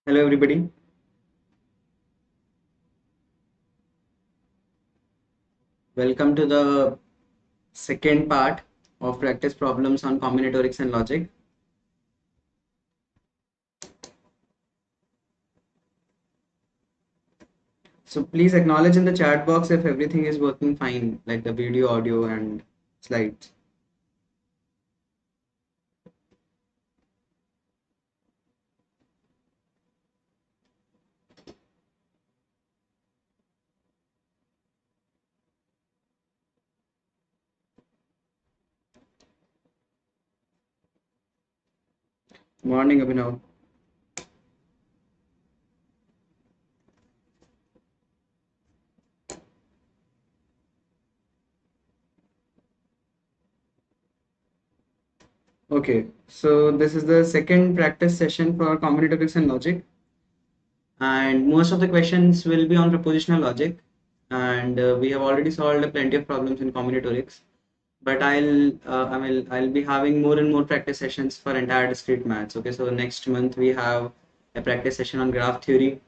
Hello, everybody. Welcome to the second part of practice problems on combinatorics and logic. So please acknowledge in the chat box if everything is working fine, like the video, audio, and slides. Morning, Abhinav. Okay, so this is the second practice session for combinatorics and logic, and most of the questions will be on propositional logic, and we have already solved plenty of problems in combinatorics. But I'll be having more and more practice sessions for entire discrete maths. Okay, so next month we have a practice session on graph theory,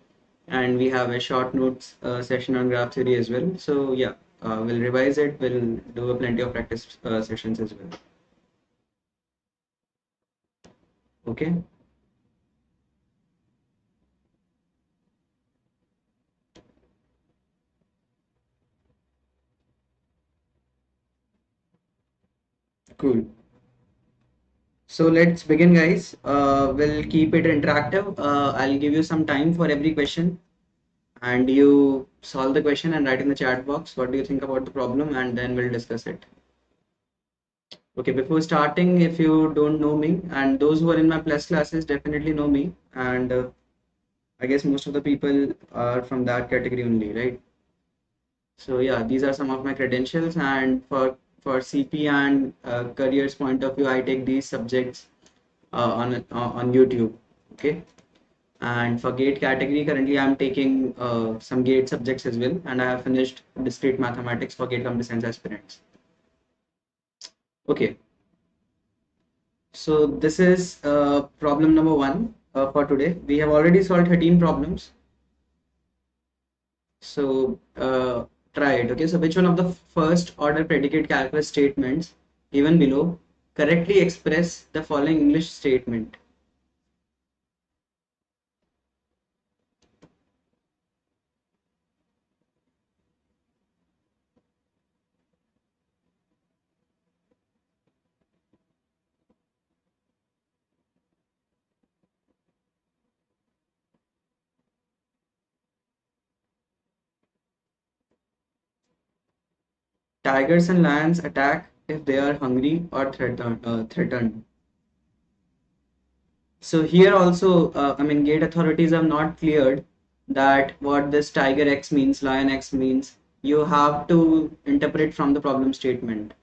and we have a short notes session on graph theory as well. So yeah, we'll revise it. We'll do a plenty of practice sessions as well. Okay. Cool. So let's begin, guys. We'll keep it interactive. I'll give you some time for every question, and you solve the question and write in the chat box what do you think about the problem, and then we'll discuss it. Okay, before starting, if you don't know me, and those who are in my plus classes definitely know me, and I guess most of the people are from that category only, right? So yeah, these are some of my credentials, and for CP and careers point of view, I take these subjects on YouTube. Okay, and for GATE category, currently I'm taking some GATE subjects as well, and I have finished discrete mathematics for GATE computer science aspirants. Okay. So this is problem number one for today. We have already solved 13 problems. So try it. Okay. So which one of the first order predicate calculus statements given below correctly express the following English statement? Tigers and lions attack if they are hungry or threatened. So here also, I mean, gate authorities have not cleared that what this tiger X means, lion X means. You have to interpret from the problem statement.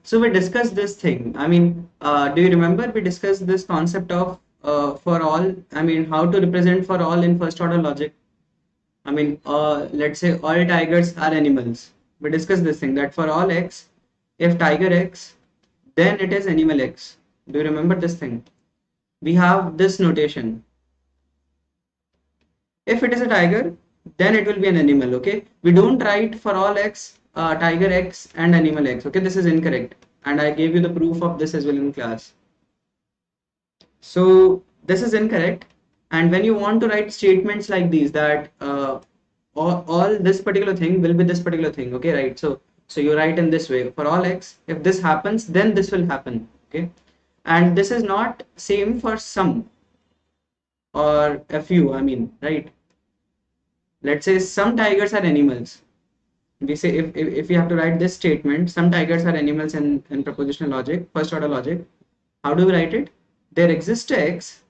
So we discussed this thing. I mean, do you remember we discussed this concept of for all? I mean, how to represent for all in first order logic? I mean, let's say all tigers are animals. We discussed this thing that for all X, if tiger X, then it is animal X. Do you remember this thing? We have this notation. If it is a tiger, then it will be an animal. Okay, we don't write for all X, tiger X and animal X. Okay, this is incorrect, and I gave you the proof of this as well in class. So this is incorrect, and when you want to write statements like these, that all this particular thing will be this particular thing. Okay, right? So you write in this way: for all X, if this happens, then this will happen. Okay, and this is not same for some or a few. I mean, right? Let's say some tigers are animals. We say if you have to write this statement, some tigers are animals in propositional logic, first order logic. How do we write it? There exists X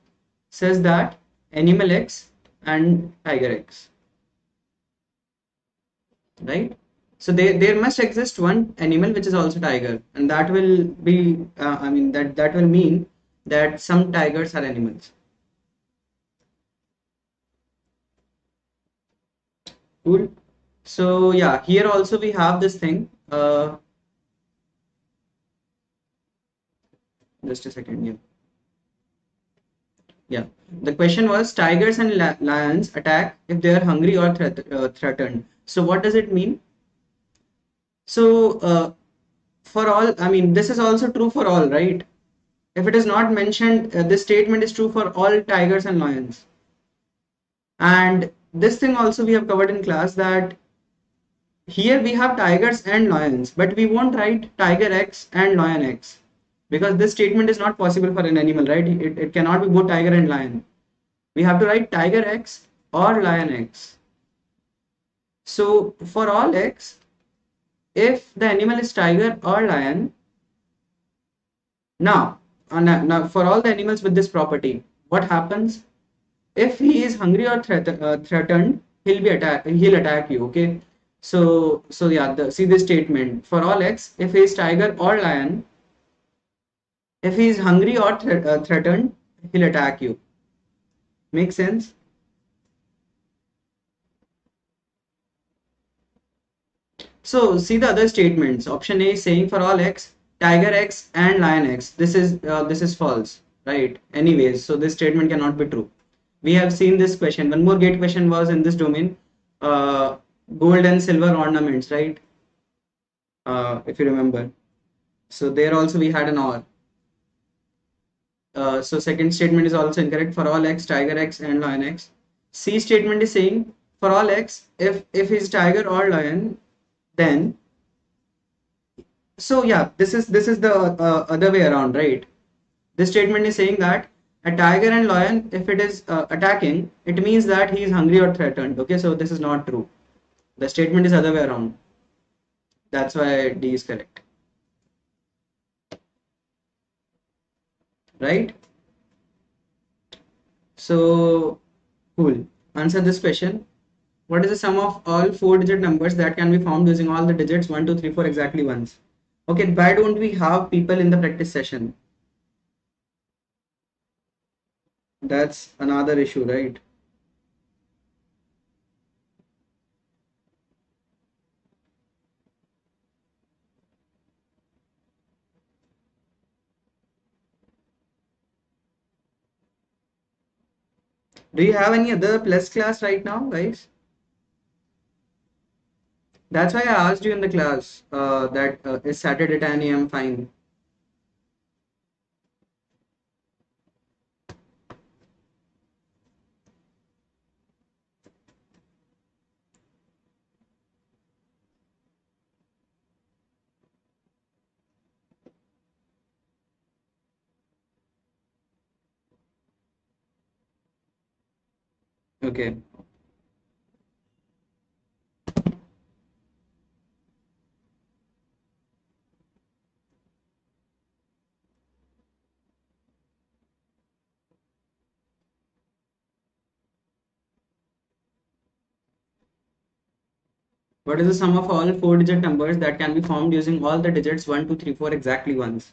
says that animal X and tiger X, right? So there must exist one animal which is also tiger, and that will be I mean that will mean that some tigers are animals. Cool. So yeah, here also we have this thing. Just a second. Yeah. Yeah. The question was tigers and lions attack if they are hungry or threatened. So what does it mean? So for all, I mean, this is also true for all, right? If it is not mentioned, this statement is true for all tigers and lions. And this thing also we have covered in class that here we have tigers and lions, but we won't write tiger X and lion X because this statement is not possible for an animal, right? It cannot be both tiger and lion. We have to write tiger X or lion X. So for all X, if the animal is tiger or lion, now for all the animals with this property, what happens? If he is hungry or threatened, he'll attack you. Okay. So yeah, see this statement for all X, if he is tiger or lion, if he is hungry or threatened, he'll attack you. Make sense? So see the other statements. Option A is saying for all X, tiger X and lion X. This is false, right? Anyways, so this statement cannot be true. We have seen this question. One more gate question was in this domain, uh, gold and silver ornaments, right? If you remember. So there also we had an or. So second statement is also incorrect for all X, tiger X and lion X. C statement is saying for all X, if he's tiger or lion, then so yeah, this is the other way around, right? This statement is saying that a tiger and lion, if it is attacking, it means that he is hungry or threatened. Okay, so this is not true. The statement is other way around. That's why D is correct, right? So cool. Answer this question. What is the sum of all four-digit numbers that can be found using all the digits 1, 2, 3, 4 exactly once? Okay, why don't we have people in the practice session? That's another issue, right? Do you have any other plus class right now, guys? That's why I asked you in the class that is Saturday 10 a.m. fine? Okay. What is the sum of all four-digit numbers that can be formed using all the digits 1, 2, 3, 4 exactly once?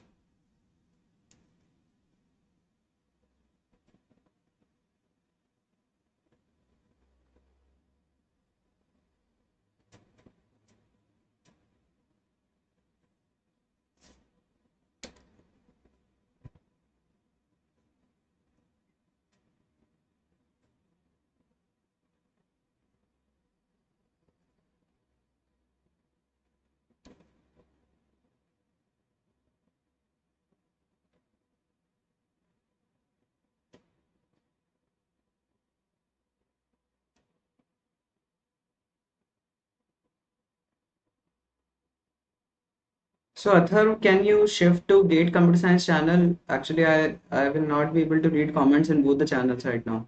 So Athar, can you shift to Gate Computer Science channel? Actually, I will not be able to read comments in both the channels right now.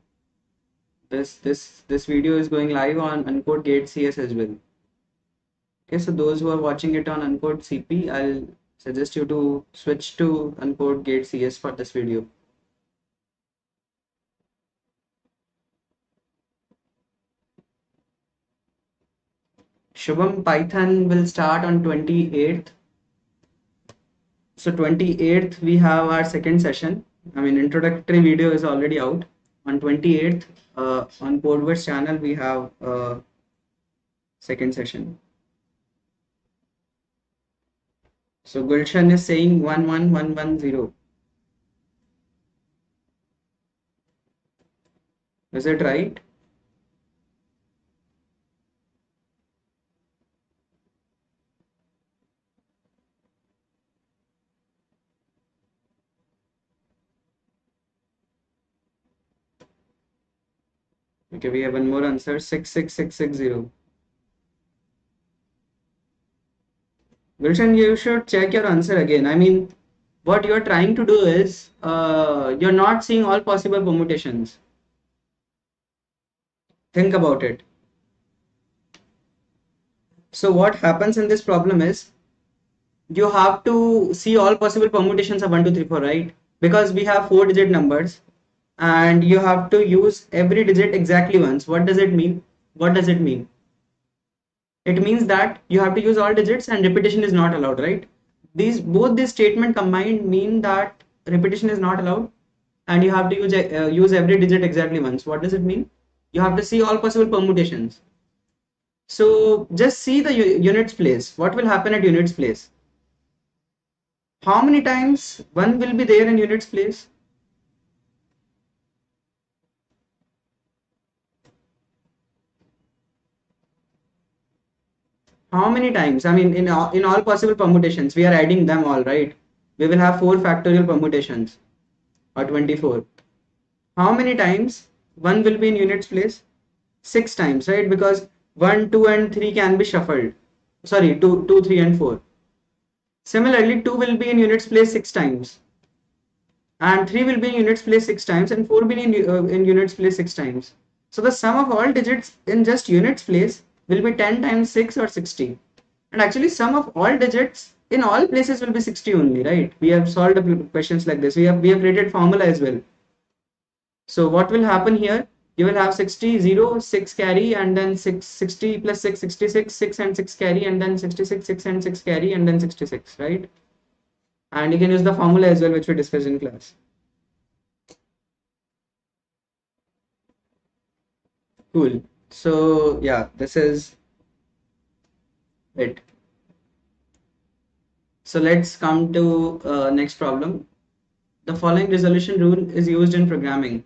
This video is going live on Uncode Gate CS as well. Okay, so those who are watching it on Uncode CP, I'll suggest you to switch to Uncode Gate CS for this video. Shubham, Python will start on 28th. So 28th we have our second session. I mean, introductory video is already out. On 28th, on Codeverse channel we have second session. So Gulshan is saying 11110. Is it right? Okay, we have one more answer, 66660. Gulshan, you should check your answer again. I mean, what you're trying to do is you're not seeing all possible permutations. Think about it. So what happens in this problem is you have to see all possible permutations of 1, 2, 3, 4, right? Because we have 4-digit numbers and you have to use every digit exactly once. What does it mean? What does it mean? It means that you have to use all digits and repetition is not allowed, right? Both these statement combined mean that repetition is not allowed and you have to use every digit exactly once. What does it mean? You have to see all possible permutations. So just see the units place. What will happen at units place? How many times 1 will be there in units place? How many times? I mean, in all possible permutations, we are adding them all, right? We will have 4 factorial permutations or 24. How many times 1 will be in units place? 6 times, right? Because 1, 2, and 3 can be shuffled. Sorry, 2, 2, 3, and 4. Similarly, 2 will be in units place 6 times. And 3 will be in units place 6 times and 4 will be in units place 6 times. So the sum of all digits in just units place will be 10 times 6 or 60. And actually sum of all digits in all places will be 60 only, right? We have solved questions like this. We have created formula as well. So what will happen here? You will have 60, 0, 6 carry, and then 6, 60 plus 6, 66, 6 and 6 carry, and then 66, 6 and 6 carry, and then 66, right? And you can use the formula as well, which we discussed in class. Cool. So yeah, this is it. So let's come to next problem. The following resolution rule is used in programming.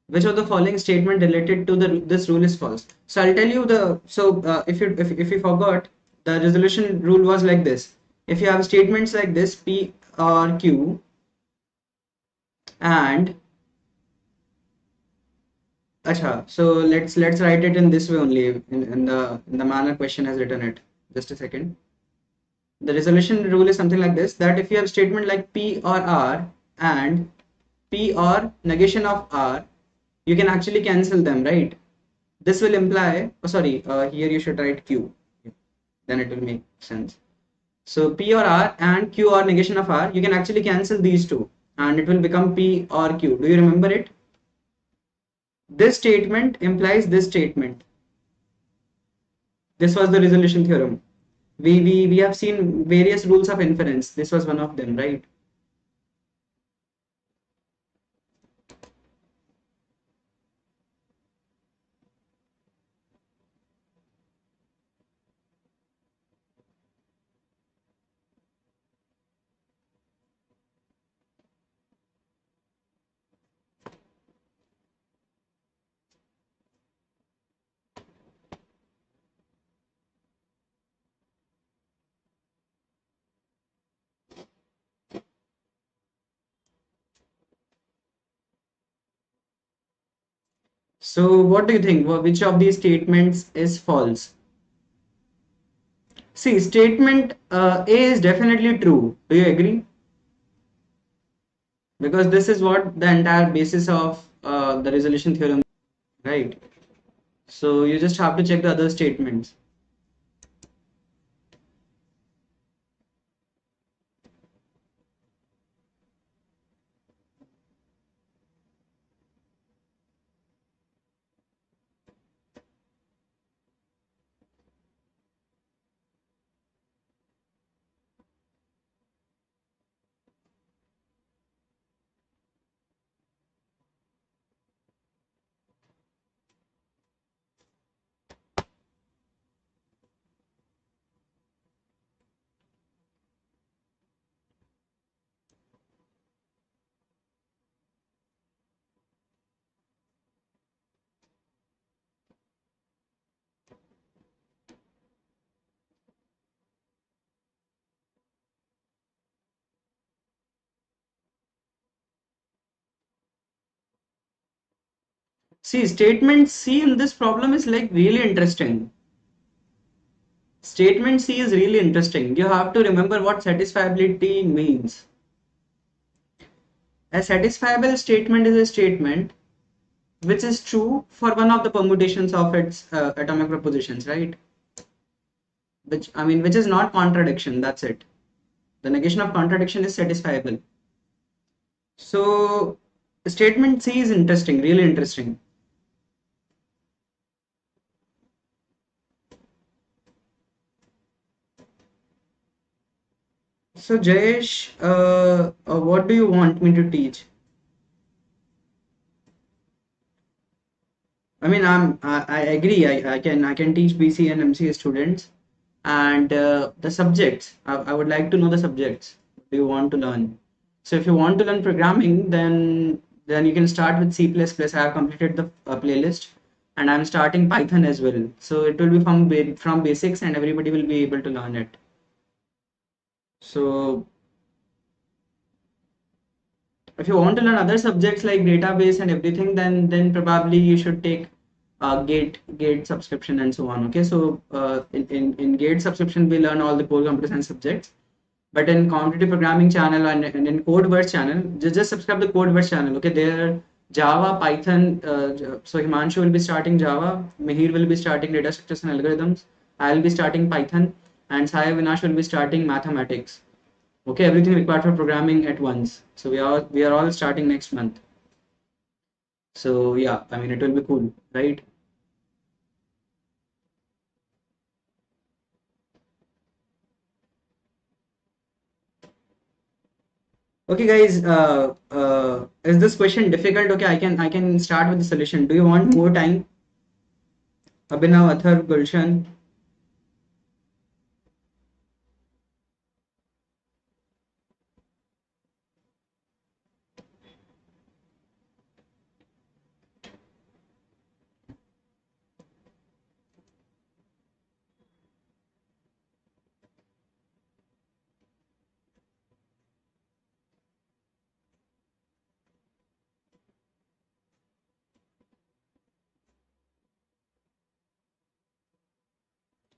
Which of the following statement related to this rule is false? So I'll tell you if you forgot, the resolution rule was like this. If you have statements like this P or Q and acha, so let's write it in this way only in the manner question has written it. Just a second. The resolution rule is something like this, that if you have statement like P or R and P or negation of R, you can actually cancel them, right? This will imply, oh sorry, here you should write Q, then it will make sense. So P or R and Q or negation of R, you can actually cancel these two and it will become P or Q. Do you remember it? This statement implies this statement. This was the resolution theorem. We have seen various rules of inference. This was one of them, right? So what do you think? Which of these statements is false? See, statement A is definitely true. Do you agree? Because this is what the entire basis of the resolution theorem, right? So you just have to check the other statements. See, statement C in this problem is like really interesting. Statement C is really interesting. You have to remember what satisfiability means. A satisfiable statement is a statement which is true for one of the permutations of its atomic propositions, right? Which is not contradiction. That's it. The negation of contradiction is satisfiable. So, statement C is interesting, really interesting. So, Jayesh, what do you want me to teach? I mean, I agree. I can teach BCA and MCA students, and the subjects. I would like to know the subjects. Do you want to learn? So if you want to learn programming, then you can start with C++. I have completed the playlist, and I'm starting Python as well. So it will be from basics, and everybody will be able to learn it. So if you want to learn other subjects like database and everything, then probably you should take gate subscription and so on. Okay, so in gate subscription we learn all the core computer science subjects, but in competitive programming channel and in codeverse channel, just subscribe the codeverse channel. Okay, there Java, Python. So Himanshu will be starting Java, Mihir will be starting data structures and algorithms, I'll be starting Python, and Sai Vinash will be starting mathematics. Okay, everything required for programming at once. So we are all starting next month. So yeah, I mean it will be cool, right? Okay, guys. Is this question difficult? Okay, I can start with the solution. Do you want more time? Abhinav, Athar, Gulshan.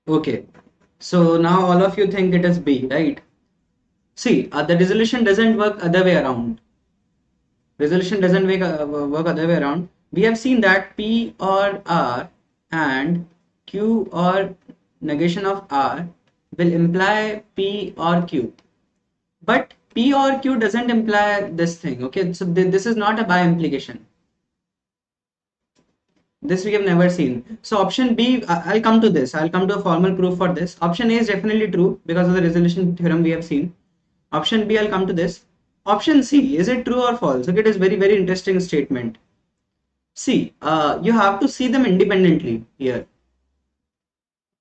Okay. So now all of you think it is B, right? See, the resolution doesn't work other way around. Resolution doesn't work other way around. We have seen that P or R and Q or negation of R will imply P or Q. But P or Q doesn't imply this thing. Okay, so this is not a by implication. This we have never seen. So option B, I'll come to this. I'll come to a formal proof for this. Option A is definitely true because of the resolution theorem we have seen. Option B, I'll come to this. Option C, is it true or false? Okay, it is very, very interesting statement. See, you have to see them independently here.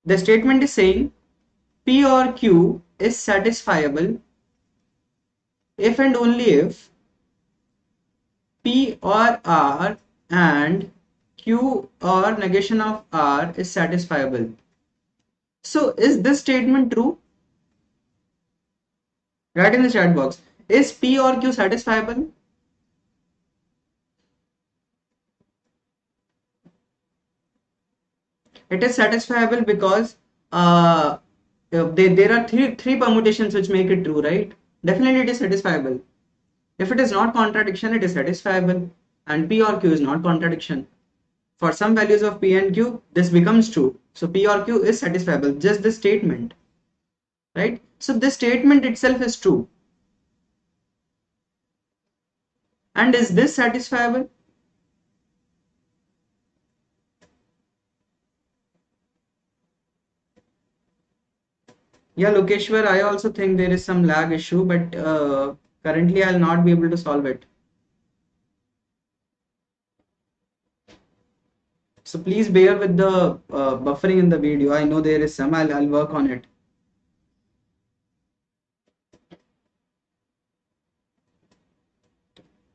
The statement is saying P or Q is satisfiable if and only if P or R and Q or negation of R is satisfiable. So is this statement true? Write in the chat box. Is P or Q satisfiable? It is satisfiable because there are three permutations which make it true, right? Definitely it is satisfiable. If it is not contradiction, it is satisfiable, and P or Q is not contradiction. For some values of P and Q, this becomes true. So P or Q is satisfiable, just this statement, right? So this statement itself is true. And is this satisfiable? Yeah, Lokeshwar, I also think there is some lag issue, but currently I'll not be able to solve it. So please bear with the buffering in the video. I know there is some. I'll work on it.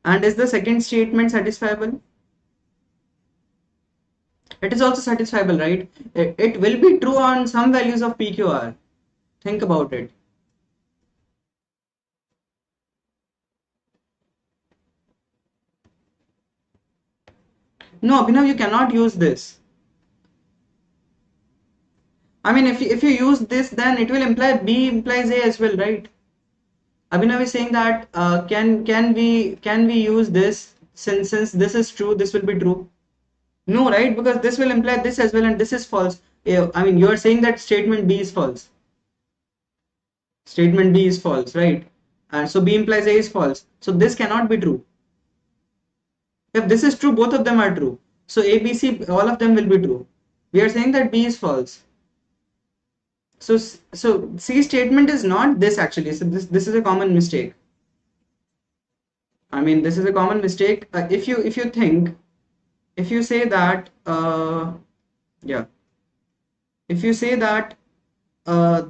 And is the second statement satisfiable? It is also satisfiable, right? It will be true on some values of PQR. Think about it. No, Abhinav, you cannot use this. I mean, if you use this, then it will imply B implies A as well, right? Abhinav is saying that can we use this, since this is true, this will be true. No, right? Because this will imply this as well, and this is false. Yeah, I mean, you are saying that statement B is false. Statement B is false, right? And so B implies A is false. So this cannot be true. If this is true, both of them are true. So A, B, C, all of them will be true. We are saying that B is false. So C statement is not this actually. So this is a common mistake. I mean, this is a common mistake. If you say that yeah, if you say that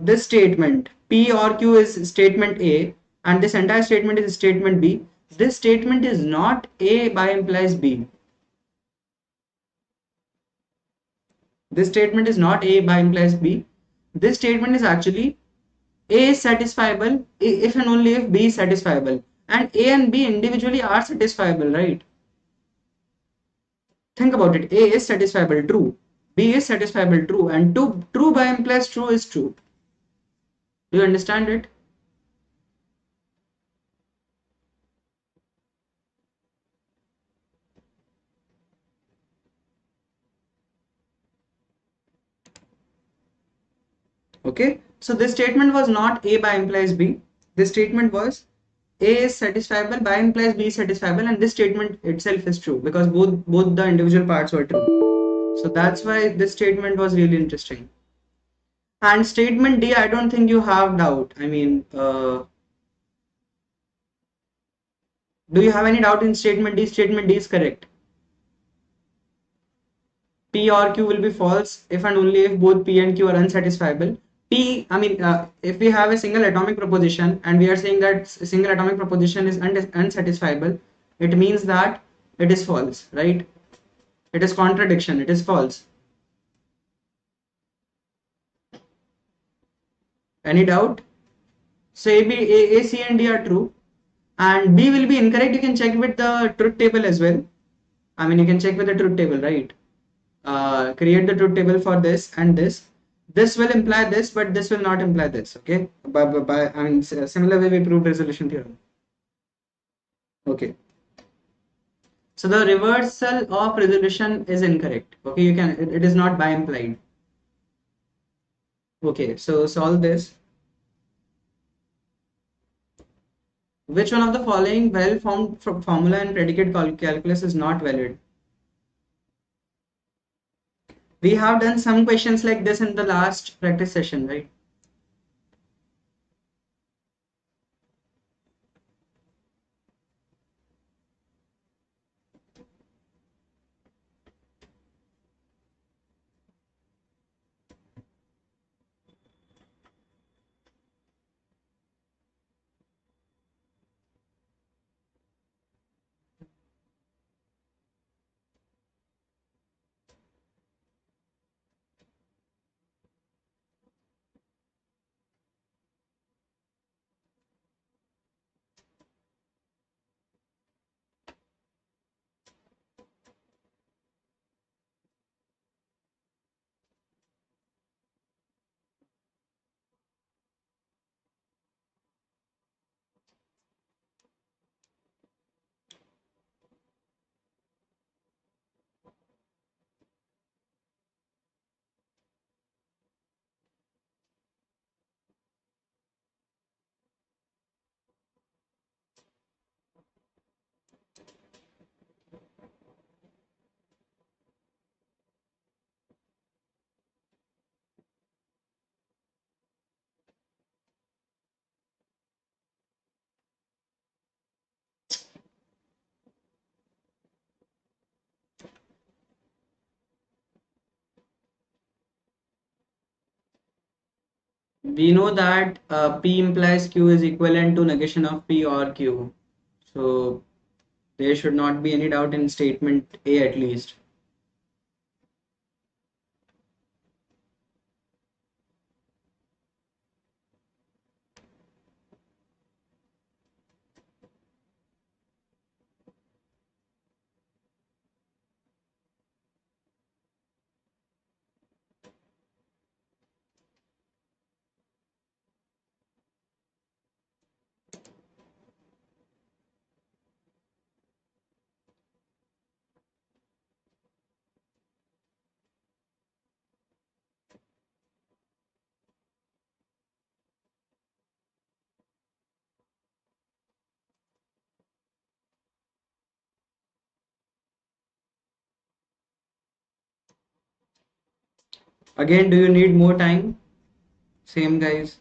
this statement P or Q is statement A and this entire statement is statement B, this statement is not A by implies B. This statement is not A by implies B. This statement is actually A is satisfiable if and only if B is satisfiable, and A and B individually are satisfiable, right? Think about it. A is satisfiable, true. B is satisfiable, true, and true by implies true is true. Do you understand it? Okay. So this statement was not A by implies B. This statement was A is satisfiable by implies B is satisfiable, and this statement itself is true because both the individual parts were true. So that's why this statement was really interesting. And statement D, I don't think you have doubt. I mean, do you have any doubt in statement D? Statement D is correct. P or Q will be false if and only if both P and Q are unsatisfiable. If we have a single atomic proposition and we are saying that a single atomic proposition is unsatisfiable, it means that it is false, right? It is contradiction, it is false. Any doubt? So A, C, and D are true, and B will be incorrect. You can check with the truth table as well. I mean, you can check with the truth table, right? Create the truth table for this and this. This will imply this, but this will not imply this. Okay. Similar way we proved resolution theorem. Okay. So the reversal of resolution is incorrect. Okay, it is not by implied. Okay, so solve this. Which one of the following well-formed formula and predicate calculus is not valid? We have done some questions like this in the last practice session, right? We know that P implies Q is equivalent to negation of P or Q. So there should not be any doubt in statement A at least. Again, do you need more time? Same guys.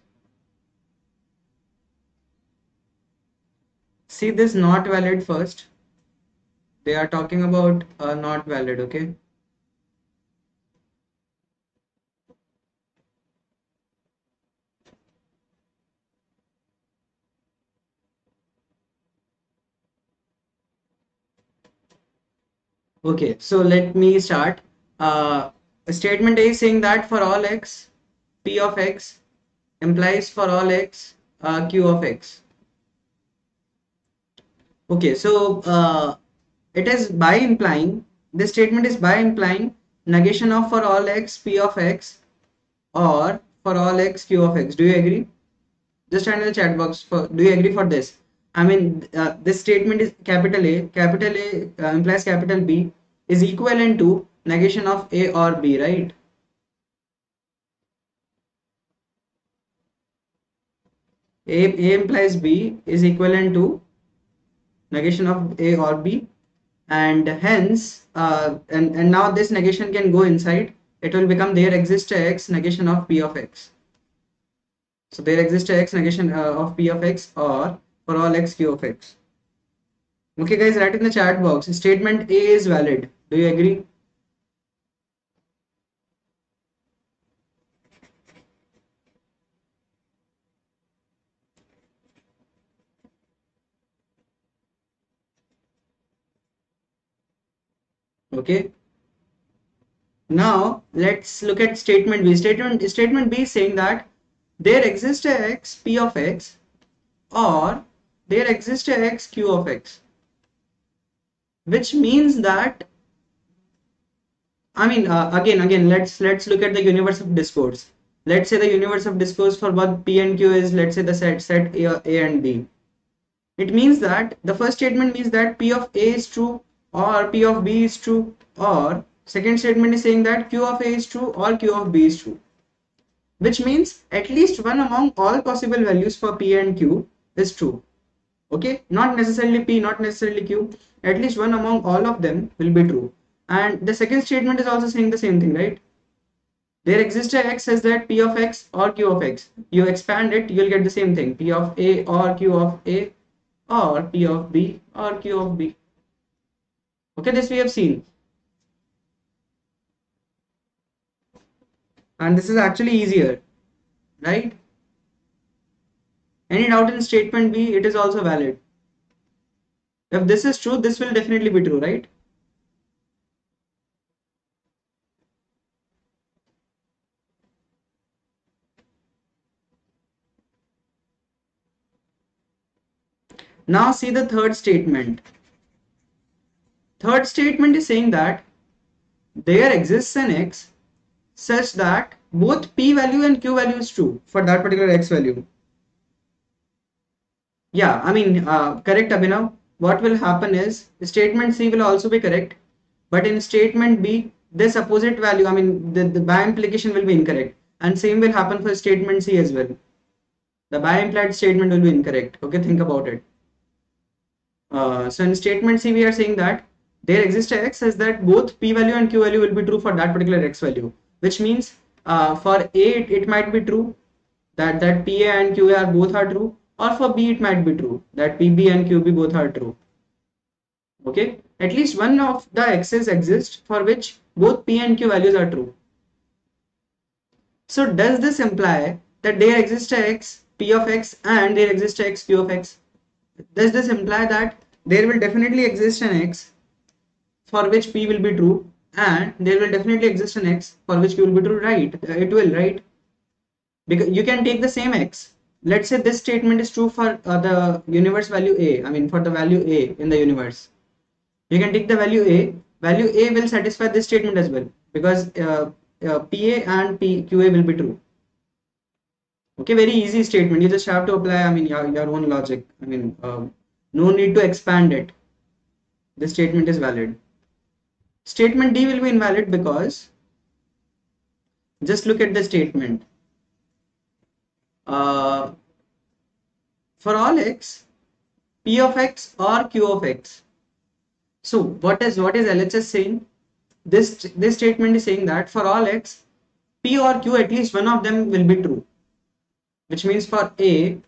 See this not valid first. They are talking about not valid, okay? Okay, so let me start. A statement A is saying that for all x, P of x implies for all x, Q of x. Okay, so it is by implying, this statement is by implying negation of for all x, P of x or for all x, Q of x. Do you agree? Just type in the chat box for, do you agree for this? I mean, this statement is capital A implies capital B is equivalent to negation of A or B, right? A implies B is equivalent to negation of A or B, and hence, and now this negation can go inside. It will become there exists a x negation of P of x. So there exists a x negation of P of x or for all x Q of x. Okay, guys, write in the chat box. Statement A is valid. Do you agree? Okay. Now let's look at statement B. Statement B is saying that there exists a x P of x or there exists a x Q of x, which means that, I mean, again, let's look at the universe of discourse. Let's say the universe of discourse for what P and Q is, let's say the set A and B. It means that the first statement means that P of A is true or P of B is true, or second statement is saying that Q of A is true or Q of B is true, which means at least one among all possible values for P and Q is true. Okay, not necessarily P, not necessarily Q, at least one among all of them will be true. And the second statement is also saying the same thing, right? There exists a x says that P of x or Q of x. You expand it, you'll get the same thing, P of A or Q of A or P of B or Q of B. Okay, this we have seen. And this is actually easier, right? Any doubt in statement B, it is also valid. If this is true, this will definitely be true, right? Now see the third statement. Third statement is saying that there exists an x such that both P value and Q value is true for that particular x value. Yeah, I mean, correct, Abhinav. What will happen is statement C will also be correct, but in statement B, this opposite value, I mean, the by implication will be incorrect, and same will happen for statement C as well. The by implied statement will be incorrect. Okay, think about it. So in statement C, we are saying that there exists a x such that both P value and Q value will be true for that particular x value, which means for A it might be true that PA and QA are both are true, or for B it might be true that PB and QB both are true. Okay, at least one of the x's exists for which both P and Q values are true. So does this imply that there exists a x P of x and there exists a x Q of x? Does this imply that there will definitely exist an x for which P will be true and there will definitely exist an x for which Q will be true? Right, it will, right? Because you can take the same x. Let's say this statement is true for the universe value A, I mean for the value A in the universe. You can take the value A will satisfy this statement as well, because PA and PQA will be true. Okay, very easy statement. You just have to apply, I mean, your own logic. I mean, no need to expand it. This statement is valid. Statement D will be invalid because just look at the statement. For all x, P of x or Q of x. So what is LHS saying? This statement is saying that for all x, P or Q, at least one of them will be true, which means for A,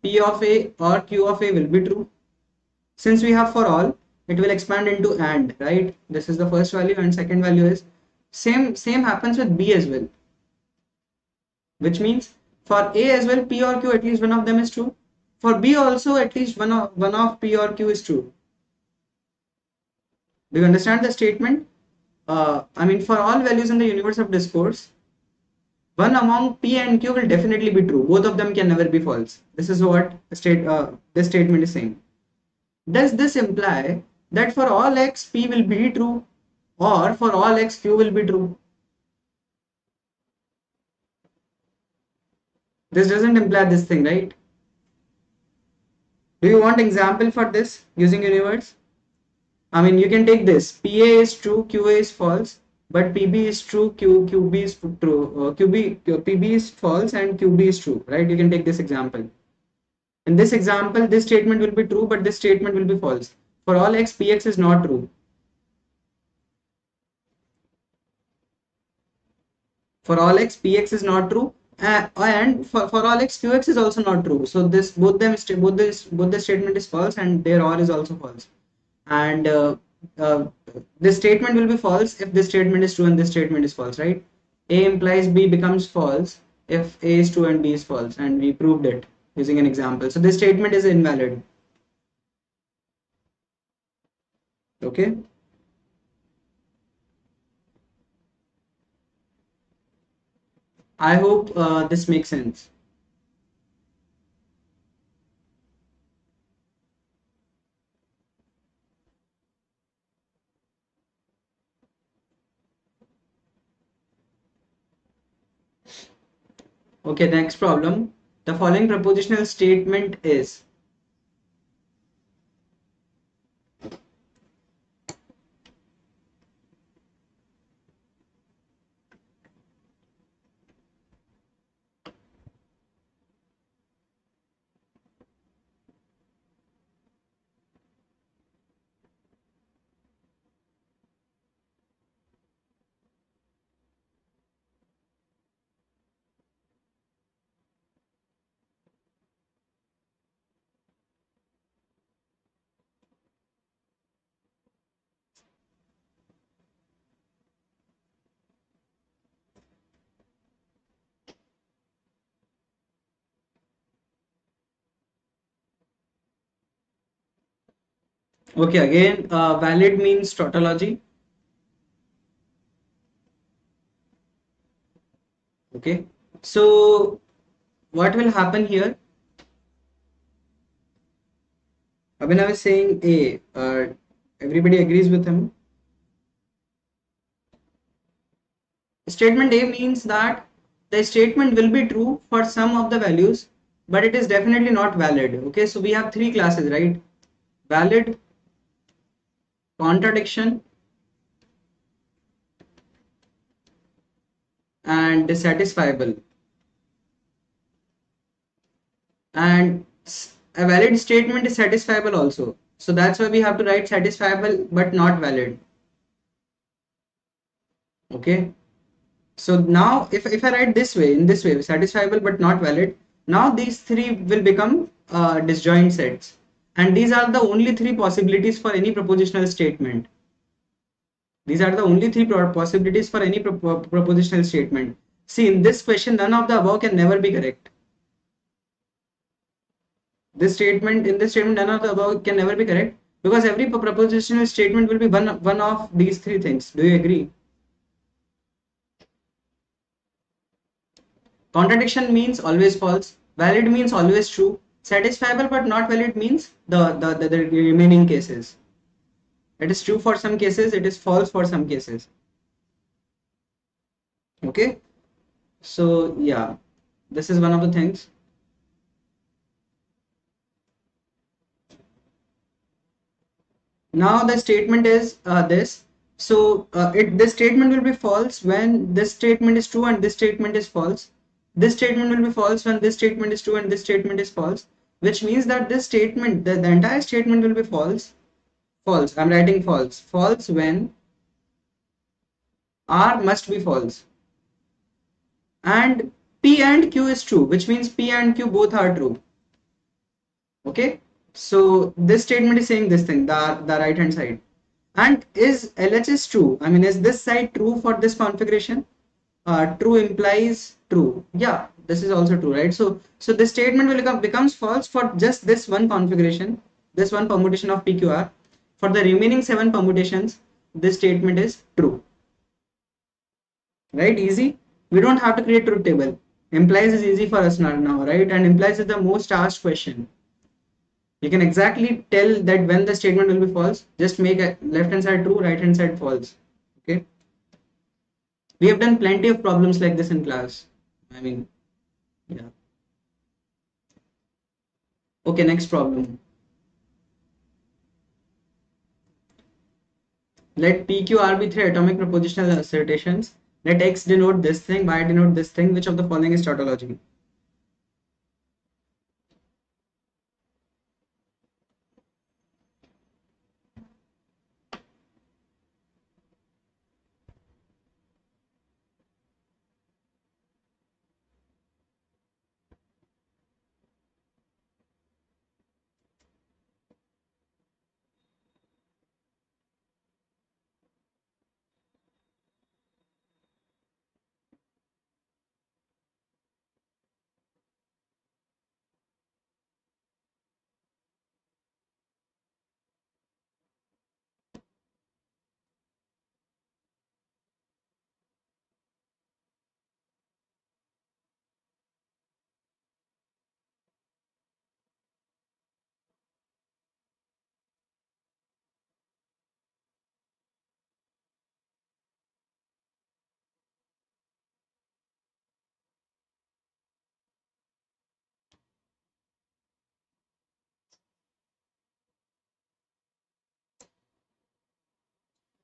P of A or Q of A will be true. Since we have for all, it will expand into and, right? This is the first value, and second value is same happens with B as well, which means for A as well, P or Q, at least one of them is true. For B also, at least one of P or Q is true. Do you understand the statement? I mean, for all values in the universe of discourse, one among P and Q will definitely be true. Both of them can never be false. This is what this statement is saying. Does this imply that for all x P will be true, or for all x Q will be true? This doesn't imply this thing, right? Do you want example for this using universe? I mean, you can take this. PA is true, QA is false, but PB is true, QB is true. PB is false, and QB is true, right? You can take this example. In this example, this statement will be true, but this statement will be false. For all x, Px is not true. For all x, Px is not true, and for all x, Qx is also not true. So this both the statement is false, and their OR is also false. And this statement will be false if this statement is true and this statement is false, right? A implies B becomes false if A is true and B is false, and we proved it using an example. So this statement is invalid. Okay. I hope this makes sense. Okay, next problem. The following propositional statement is. Okay, again, valid means tautology. Okay, so what will happen here? Abhinav is saying A. Everybody agrees with him. Statement A means that the statement will be true for some of the values, but it is definitely not valid. Okay, so we have three classes, right? Valid, contradiction, and dissatisfiable. And a valid statement is satisfiable also. So that's why we have to write satisfiable but not valid. Okay. So now if I write this way, in this way, satisfiable but not valid, now these three will become disjoint sets. And these are the only three possibilities for any propositional statement. These are the only three possibilities for any propositional statement. See, in this question, none of the above can never be correct. In this statement, none of the above can never be correct, because every propositional statement will be one of these three things. Do you agree? Contradiction means always false. Valid means always true. Satisfiable but not valid means the remaining cases. It is true for some cases, it is false for some cases. Okay. So yeah, this is one of the things. Now the statement is this. So this statement will be false when this statement is true and this statement is false. This statement will be false when this statement is true and this statement is false, which means that this statement, the entire statement will be false. False. I'm writing false. False when R must be false. and P and Q is true, which means P and Q both are true. Okay, so this statement is saying this thing, the right hand side. And is LHS true? I mean, is this side true for this configuration? True implies true. Yeah, this is also true, right? So this statement will becomes false for just this one configuration, this one permutation of PQR. For the remaining 7 permutations, this statement is true. Right? Easy. We don't have to create truth table. Implies is easy for us now, right? And implies is the most asked question. You can exactly tell that when the statement will be false. Just make a left hand side true, right hand side false. Okay. We have done plenty of problems like this in class. I mean, yeah. Okay, next problem. Let PQR be 3 atomic propositional assertions. Let X denote this thing, Y denote this thing. Which of the following is tautology?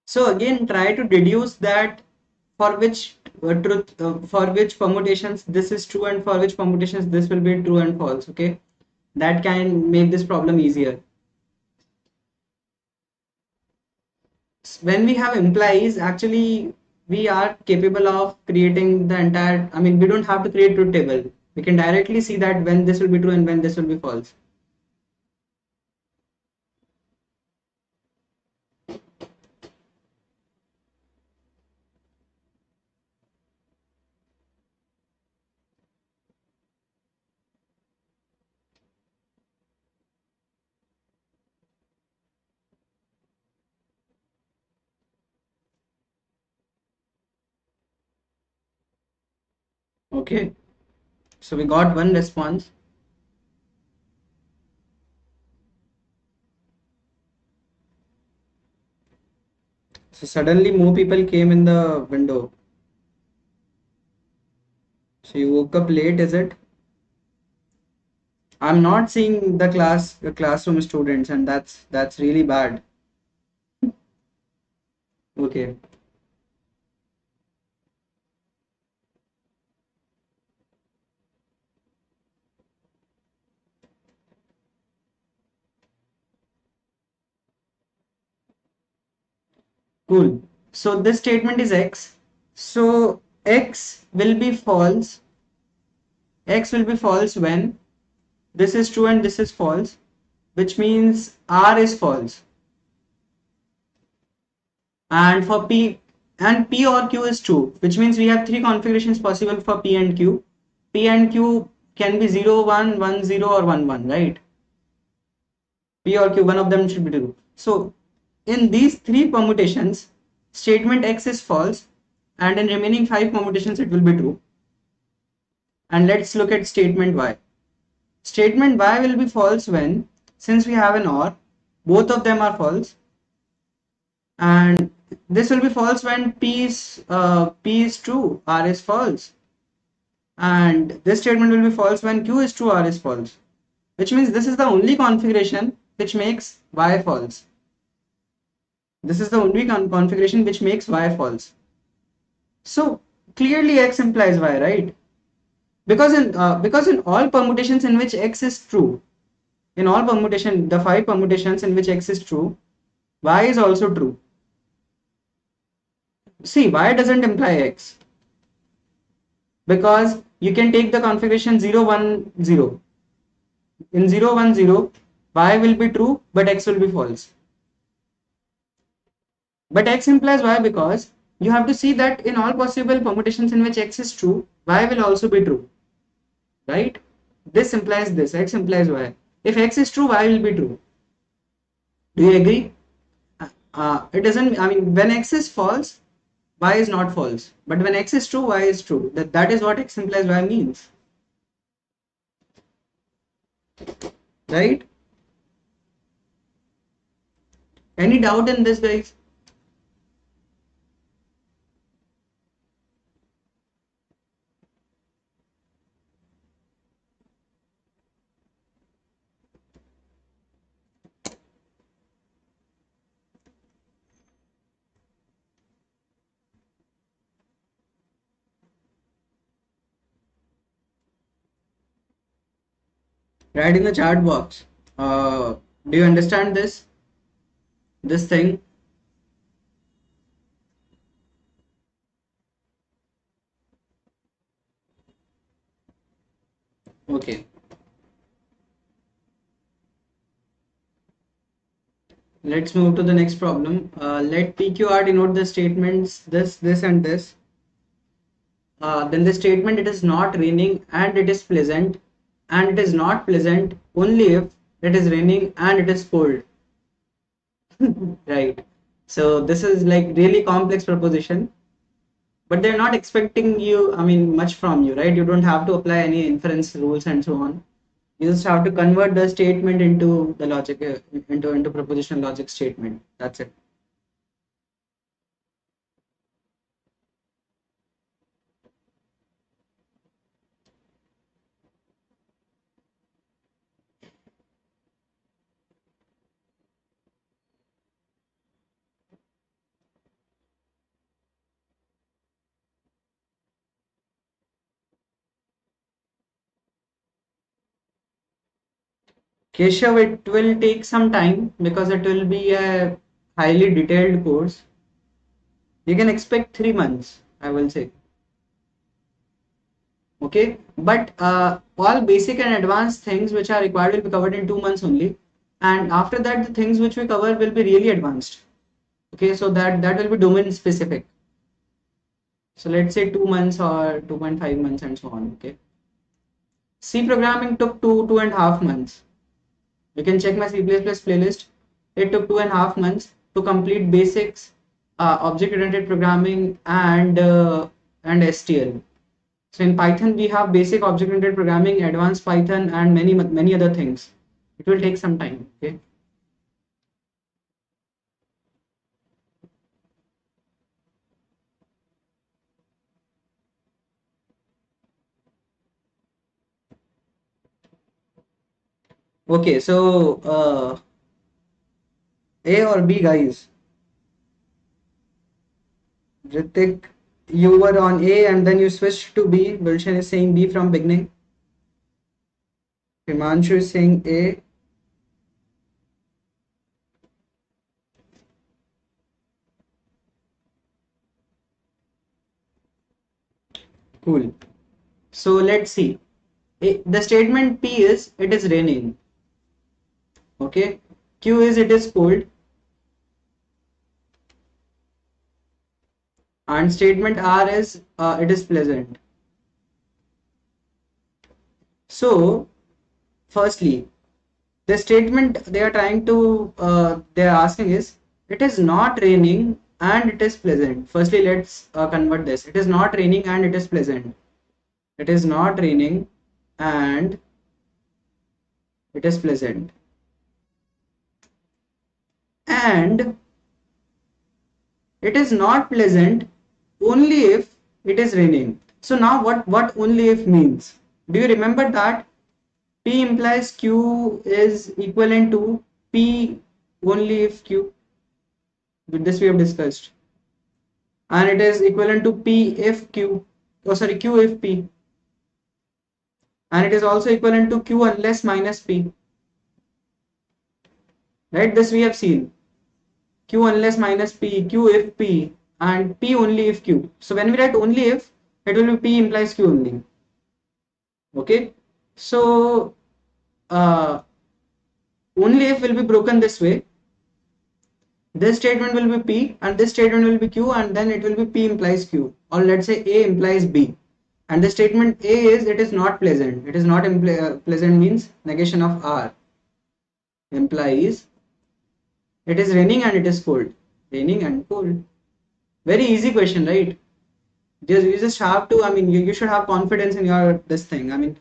So again, try to deduce that for which for which permutations this is true and for which permutations this will be true and false. Okay, that can make this problem easier. When we have implies, actually we are capable of creating the entire. I mean, we don't have to create truth table. We can directly see that when this will be true and when this will be false. Okay, so we got one response. So suddenly more people came in the window. So you woke up late, is it? I'm not seeing the classroom students, and that's really bad. Okay, cool. So this statement is X. So X will be false. X will be false when this is true and this is false, which means R is false. And for P and P or Q is true, which means we have 3 configurations possible for P and Q. P and Q can be 0, 1, 1, 0 or 1, 1, right? P or Q, one of them should be true. So in these 3 permutations, statement X is false, and in remaining 5 permutations it will be true. And let's look at statement Y. Statement Y will be false when, since we have an OR, both of them are false, and this will be false when P is true, R is false, and this statement will be false when Q is true, R is false, which means this is the only configuration which makes Y false. This is the only configuration which makes Y false. So clearly X implies Y, right? Because in all permutations in which X is true, in all permutation, the 5 permutations in which X is true, Y is also true. See, Y doesn't imply X. because you can take the configuration 0 1 0. In 0 1 0, y will be true but x will be false. But x implies y because you have to see that in all possible permutations in which x is true, y will also be true, right? This implies this, x implies y. If x is true, y will be true. Do you agree? It doesn't, I mean, when x is false, y is not false. But when x is true, y is true. That is what x implies y means, right? Any doubt in this, guys? Write in the chat box. Do you understand this thing? Okay. Let's move to the next problem. Let PQR denote the statements this, and this. Then the statement it is not raining and it is pleasant, and it is not pleasant only if it is raining and it is cold. Right. So this is like really complex proposition, but they're not expecting you, I mean, much from you, right? You don't have to apply any inference rules and so on. You just have to convert the statement into the logic, into propositional logic statement. That's it. Keshav, it will take some time because it will be a highly detailed course. You can expect 3 months, I will say. Okay, but all basic and advanced things which are required will be covered in 2 months only, and after that the things which we cover will be really advanced. Okay, so that will be domain specific. So let's say 2 months or 2.5 months and so on. Okay, C programming took 2.5 months. You can check my C++ playlist. It took 2.5 months to complete basics, object-oriented programming, and STL. So in Python, we have basic object-oriented programming, advanced Python, and many other things. It will take some time. Okay. Okay. So A or B, guys? Ritik, you were on A and then you switched to B. Gulshan is saying B from beginning. Himanshu is saying A. Cool. So let's see. The statement P is it is raining. Okay. Q is it is cold. And statement R is it is pleasant. So firstly, the statement they are trying to they are asking is it is not raining and it is pleasant. Firstly, let's convert this. It is not raining and it is pleasant. It is not raining and it is pleasant. And it is not pleasant only if it is raining. So now what only if means? Do you remember that P implies Q is equivalent to P only if Q? With this we have discussed. And it is equivalent to P if Q. Oh, sorry, Q if P. And it is also equivalent to Q unless minus P. Right? This we have seen. Q unless minus P, Q if P, and P only if Q. So when we write only if, it will be P implies Q only. Okay, so only if will be broken this way. This statement will be P and this statement will be Q, and then it will be P implies Q, or let's say A implies B. And the statement A is it is not pleasant. It is not pleasant means negation of R, implies it is raining and it is cold. Raining and cold. Very easy question, right? You just have to, I mean, you should have confidence in your this thing. I mean,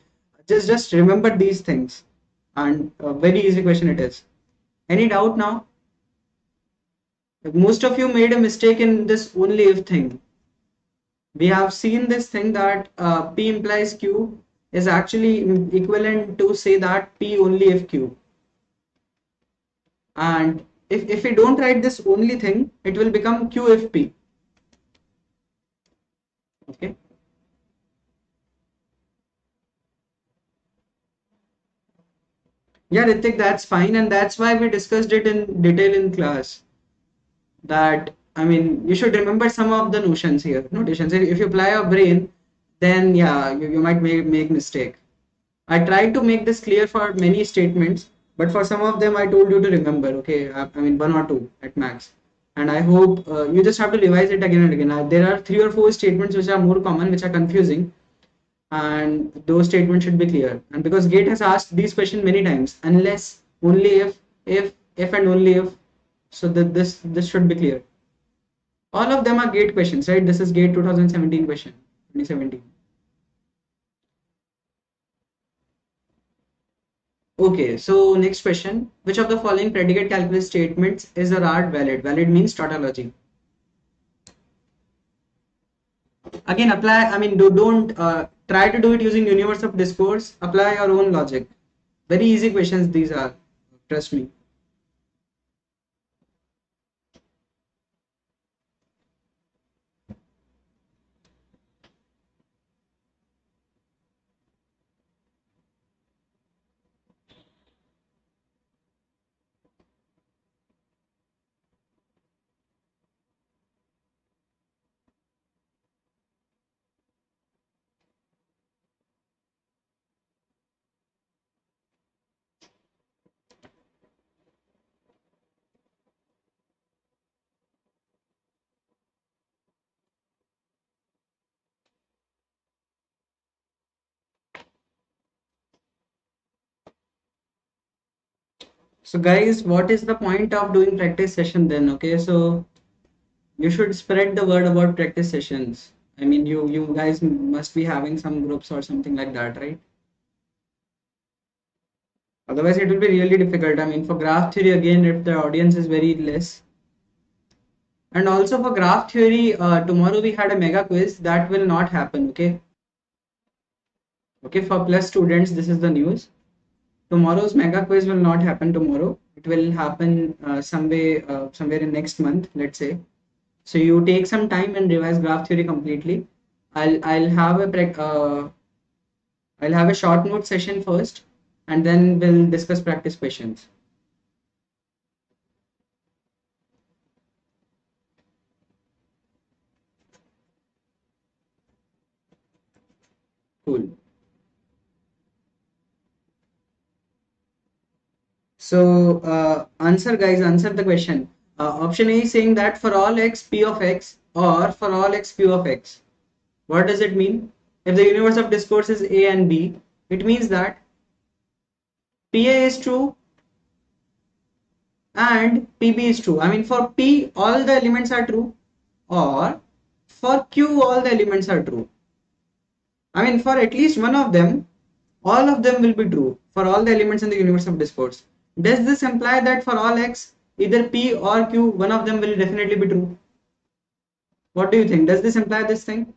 just remember these things, and a very easy question it is. Any doubt now? Most of you made a mistake in this only if thing. We have seen this thing that P implies Q is actually equivalent to say that P only if Q. And if we don't write this only thing, it will become Q if P. Okay. Yeah, Ritik, that's fine, and that's why we discussed it in detail in class. That, I mean, you should remember some of the notions here, notations. If you apply your brain, then yeah, you might make mistake. I tried to make this clear for many statements, but for some of them I told you to remember. Okay, I mean one or two at max, and I hope you just have to revise it again and again. There are 3 or 4 statements which are more common, which are confusing, and those statements should be clear. And because GATE has asked these questions many times, unless, only if and only if, so that this should be clear. All of them are GATE questions, right? This is GATE 2017 question, 2017. Okay, so next question. Which of the following predicate calculus statements is a RART valid? Valid means tautology. Again, apply, I mean, don't try to do it using universe of discourse. Apply your own logic. Very easy questions these are. Trust me. So guys, what is the point of doing practice session then? Okay, so you should spread the word about practice sessions. I mean, you guys must be having some groups or something like that, right? Otherwise, it will be really difficult. I mean, for graph theory, again, if the audience is very less. And also for graph theory, tomorrow we had a mega quiz that will not happen. Okay. Okay, for plus students, this is the news. Tomorrow's mega quiz will not happen tomorrow. It will happen somewhere in next month, let's say. So you take some time and revise graph theory completely. I'll have I'll have a short note session first, and then we'll discuss practice questions. Cool. So answer guys, answer the question. Option A is saying that for all x p of x or for all x q of x. What does it mean? If the universe of discourse is A and B, it means that PA is true and PB is true. I mean, for P, all the elements are true, or for Q, all the elements are true. I mean, for at least one of them, all of them will be true for all the elements in the universe of discourse. Does this imply that for all x, either P or Q, one of them will definitely be true? What do you think? Does this imply this thing?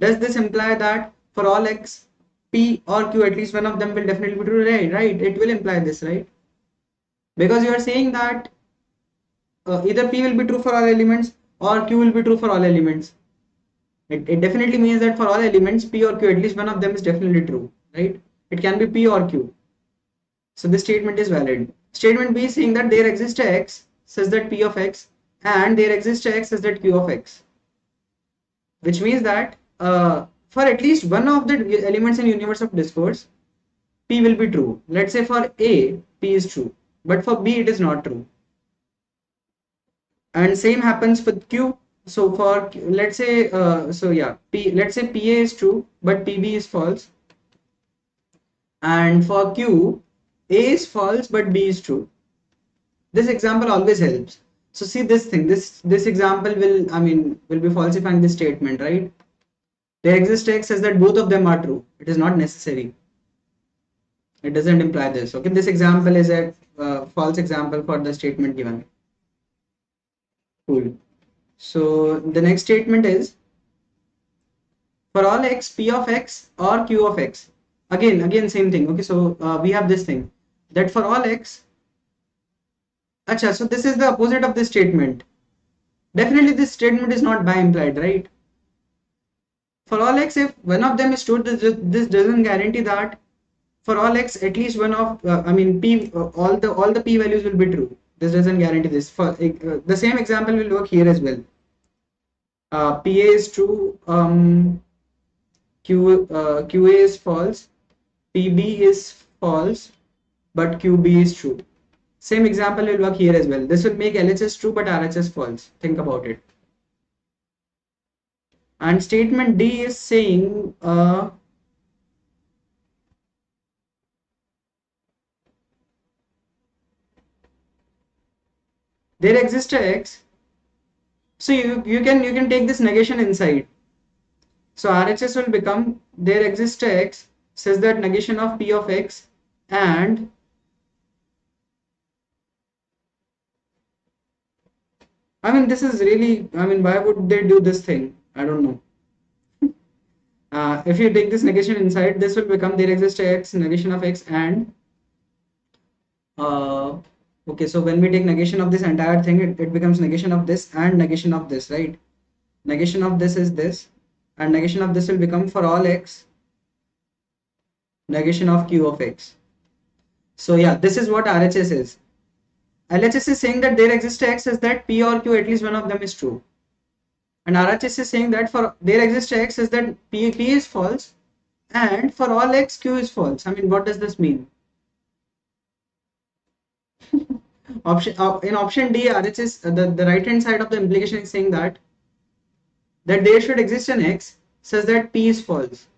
Does this imply that for all x, P or Q, at least one of them will definitely be true? Right. It will imply this, right? Because you are saying that either P will be true for all elements or Q will be true for all elements. It definitely means that for all elements, P or Q, at least one of them is definitely true, right? It can be P or Q. So this statement is valid. Statement B is saying that there exists a x such that P of x and there exists a x such that Q of x. Which means that for at least one of the elements in universe of discourse, P will be true. Let's say for A, P is true, but for B it is not true. And same happens with Q. So for let's say let's say PA is true, but PB is false. And for Q, A is false, but B is true. This example always helps. So see this thing, this example will be falsifying this statement, right? There exists X says that both of them are true. It is not necessary. It doesn't imply this. Okay, this example is a false example for the statement given. Cool. So the next statement is for all x, p of x or q of x. Again same thing. Okay, so we have this thing that for all x. Acha, so this is the opposite of this statement. Definitely this statement is not by implied, right? For all x, if one of them is true, this doesn't guarantee that for all x at least one of p all the p values will be true. This doesn't guarantee this. For the same example will work here as well. Pa is true, qa is false, pb is false, but qb is true. Same example will work here as well. This will make LHS true but RHS false. Think about it. And statement D is saying there exists a x. So you can take this negation inside. So RHS will become there exists a x says that negation of p of x, and this is really, why would they do this thing? I don't know. If you take this negation inside, this will become there exists a x negation of x and okay, so when we take negation of this entire thing, it becomes negation of this and negation of this, right? Negation of this is this, and negation of this will become for all x negation of q of x. So yeah, this is what RHS is. LHS is saying that there exists x is that p or q at least one of them is true, and RHS is saying that for there exists x is that p is false, and for all x q is false. What does this mean? In option D, RHS the right hand side of the implication is saying that there should exist an x such that p is false,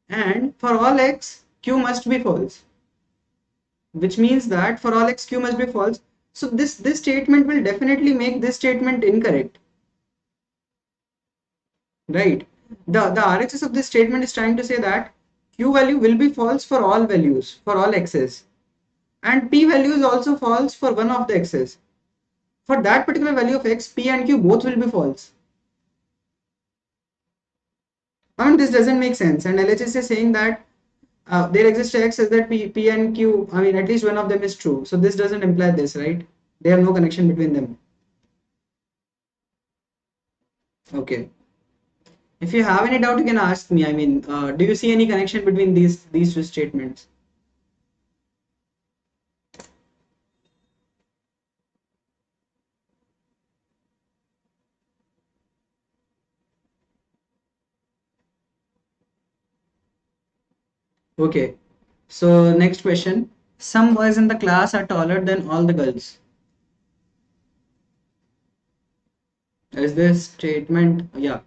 and for all x q must be false, which means that for all x q must be false. So this statement will definitely make this statement incorrect, right? The RHS of this statement is trying to say that q value will be false for all values, for all x's, and p value is also false for one of the x's. For that particular value of x, p and q both will be false. This doesn't make sense, and LHS is saying that there exists x is that p and q, at least one of them is true. So this doesn't imply this, right? They have no connection between them. Okay. If you have any doubt, you can ask me. Do you see any connection between these two statements? Okay. So next question. Some boys in the class are taller than all the girls. Is this statement? Yeah.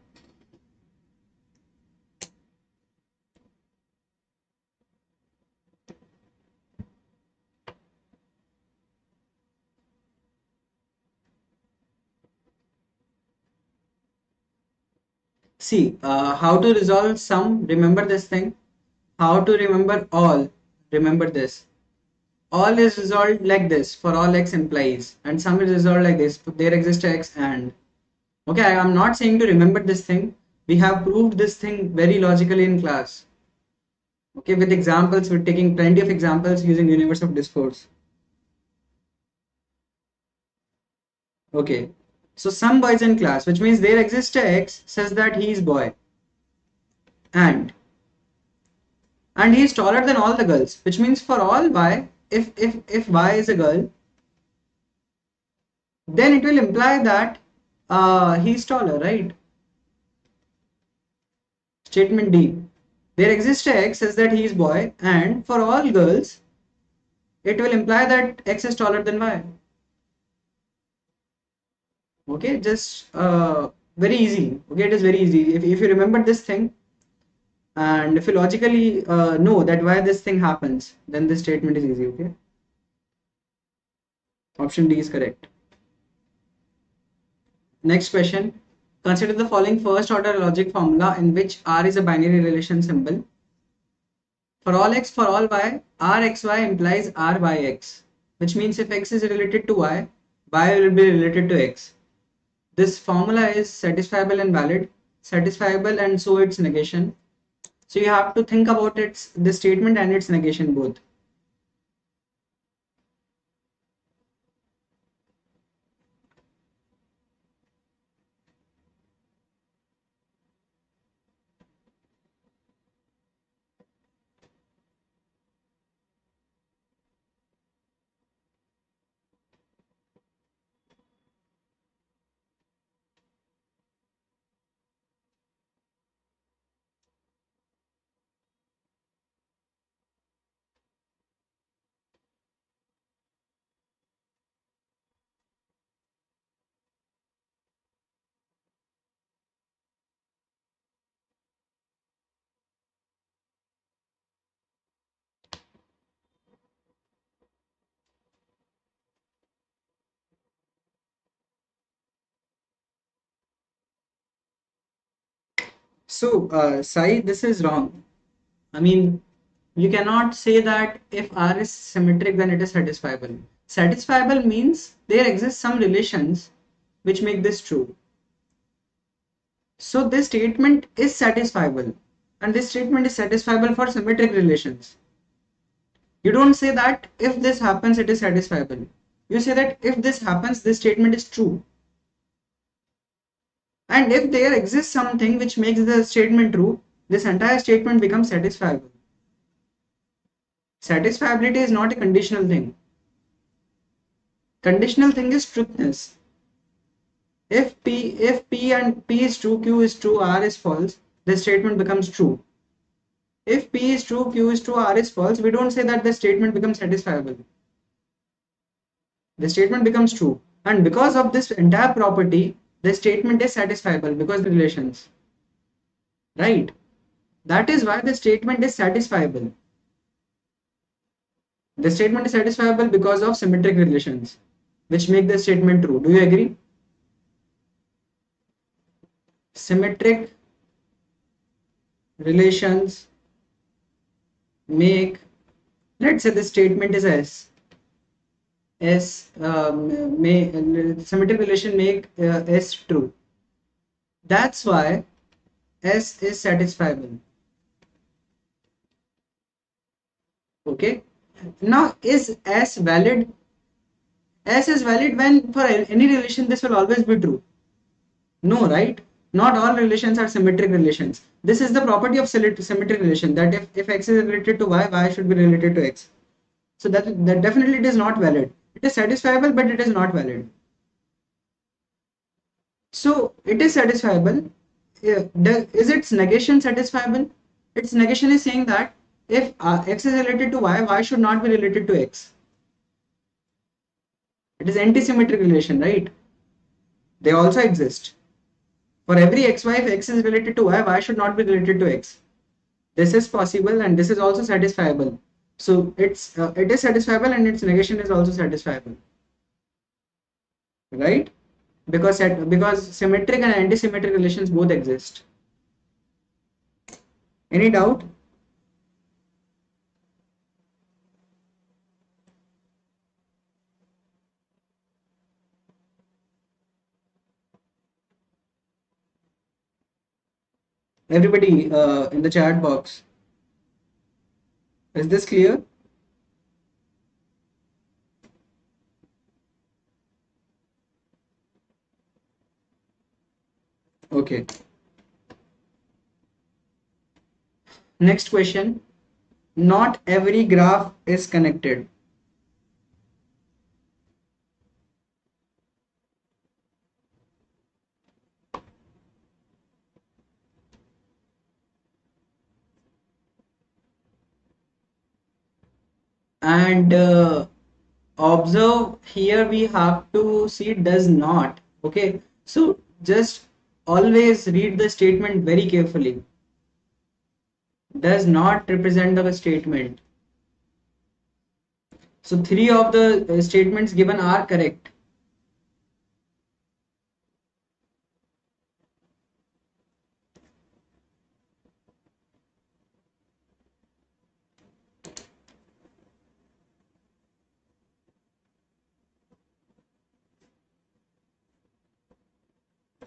See, how to resolve sum? Remember this thing. How to remember all? Remember this. All is resolved like this for all x implies, and sum is resolved like this. There exists x and. Okay, I am not saying to remember this thing. We have proved this thing very logically in class. Okay, with examples, we're taking plenty of examples using universe of discourse. Okay, so some boys in class, which means there exists a x says that he is boy, and he is taller than all the girls, which means for all y, if y is a girl, then it will imply that he is taller, right? Statement D. There exists a X such that he is boy, and for all girls, it will imply that X is taller than Y. Okay, just very easy. Okay, it is very easy. If you remember this thing, and if you logically know that why this thing happens, then this statement is easy. Okay, option D is correct. Next question. Consider the following first order logic formula in which R is a binary relation symbol. For all x, for all y, Rxy implies Ryx, which means if x is related to y will be related to x. This formula is satisfiable and valid, satisfiable and so its negation. So you have to think about the statement and its negation both. So, Sai, this is wrong. I mean, you cannot say that if R is symmetric, then it is satisfiable. Satisfiable means there exist some relations which make this true. So this statement is satisfiable, and this statement is satisfiable for symmetric relations. You don't say that if this happens, it is satisfiable. You say that if this happens, this statement is true. And if there exists something which makes the statement true, this entire statement becomes satisfiable. Satisfiability is not a conditional thing. Conditional thing is truthness. If P and P is true, Q is true, R is false, the statement becomes true. If P is true, Q is true, R is false, we don't say that the statement becomes satisfiable. The statement becomes true. And because of this entire property, the statement is satisfiable because the relations. Right? That is why the statement is satisfiable. The statement is satisfiable because of symmetric relations, which make the statement true. Do you agree? Symmetric relations make, let's say the statement is S. Symmetric relation make S true. That's why S is satisfiable. Okay. Now, is S valid? S is valid when for any relation this will always be true. No, right? Not all relations are symmetric relations. This is the property of symmetric relation, that if X is related to Y should be related to X. So that definitely it is not valid. It is satisfiable, but it is not valid. So it is satisfiable. Yeah, is its negation satisfiable? Its negation is saying that if X is related to Y should not be related to X. It is anti-symmetric relation, right? They also exist. For every xy, if x is related to y should not be related to x. This is possible and this is also satisfiable. So it is satisfiable and its negation is also satisfiable, right? Because symmetric and anti-symmetric relations both exist. Any doubt? Everybody in the chat box, is this clear? Okay. Next question. Not every graph is connected. And observe here we have to see does not. Okay, so just always read the statement very carefully. Does not represent the statement. So three of the statements given are correct.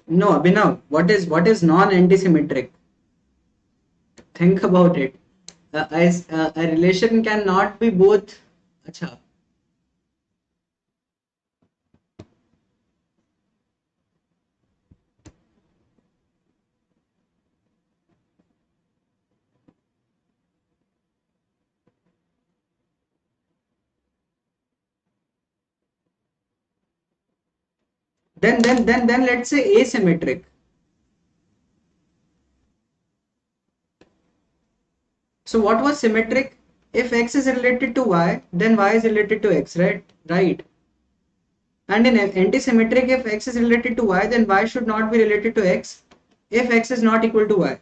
No, Abhinav, what is non-antisymmetric? Think about it. A relation cannot be both. Acha. Then let's say asymmetric. So what was symmetric? If x is related to y, then y is related to x, right? Right. And in antisymmetric, if x is related to y, then y should not be related to x if x is not equal to y.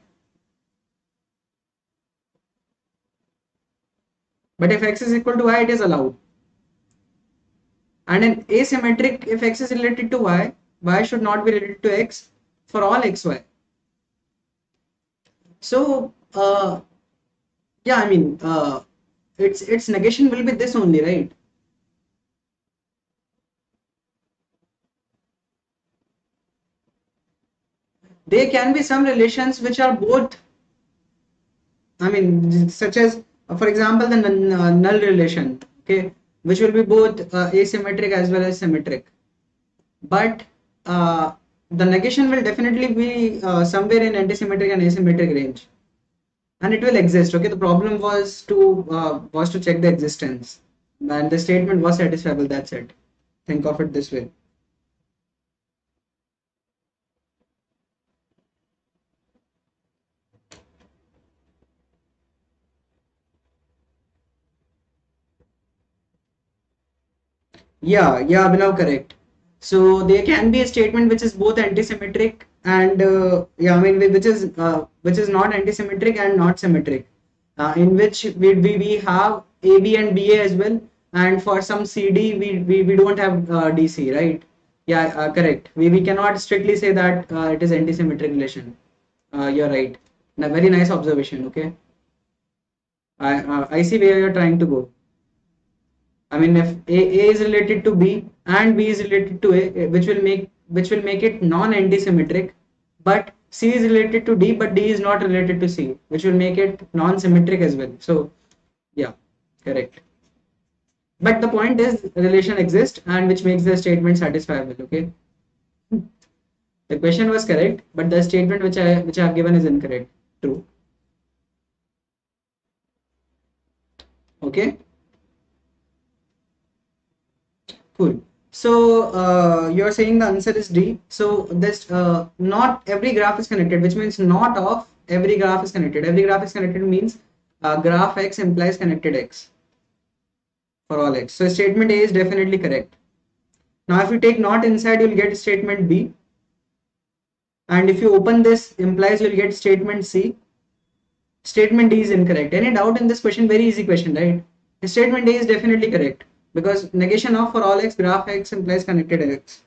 But if x is equal to y, it is allowed. And in asymmetric, if x is related to y, y should not be related to x for all xy. So yeah, I mean, its negation will be this only, right? There can be some relations which are both, I mean, such as, for example, the null relation, okay, which will be both asymmetric as well as symmetric. But the negation will definitely be somewhere in antisymmetric and asymmetric range, and it will exist. Okay, the problem was to check the existence, and the statement was satisfiable. That's it. Think of it this way. Yeah, yeah, Abhinav, correct. So there can be a statement which is both anti-symmetric and yeah, I mean which is not anti-symmetric and not symmetric. In which we have AB and BA as well, and for some CD we don't have DC, right? Yeah, correct. We cannot strictly say that it is anti-symmetric relation. You're right. Very nice observation. Okay, I see where you're trying to go. I mean, if A is related to B and B is related to A, which will make it non-anti-symmetric, but C is related to D, but D is not related to C, which will make it non-symmetric as well. So, yeah, correct. But the point is, relation exists, and which makes the statement satisfiable. Okay, the question was correct, but the statement which I have given is incorrect. True. Okay. Cool. So you're saying the answer is D. So this not every graph is connected, which means not of every graph is connected. Every graph is connected means graph X implies connected X for all X. So statement A is definitely correct. Now if you take not inside, you'll get statement B. And if you open this implies you'll get statement C. Statement D is incorrect. Any doubt in this question? Very easy question, right? Statement A is definitely correct because negation of for all X graph X implies connected X.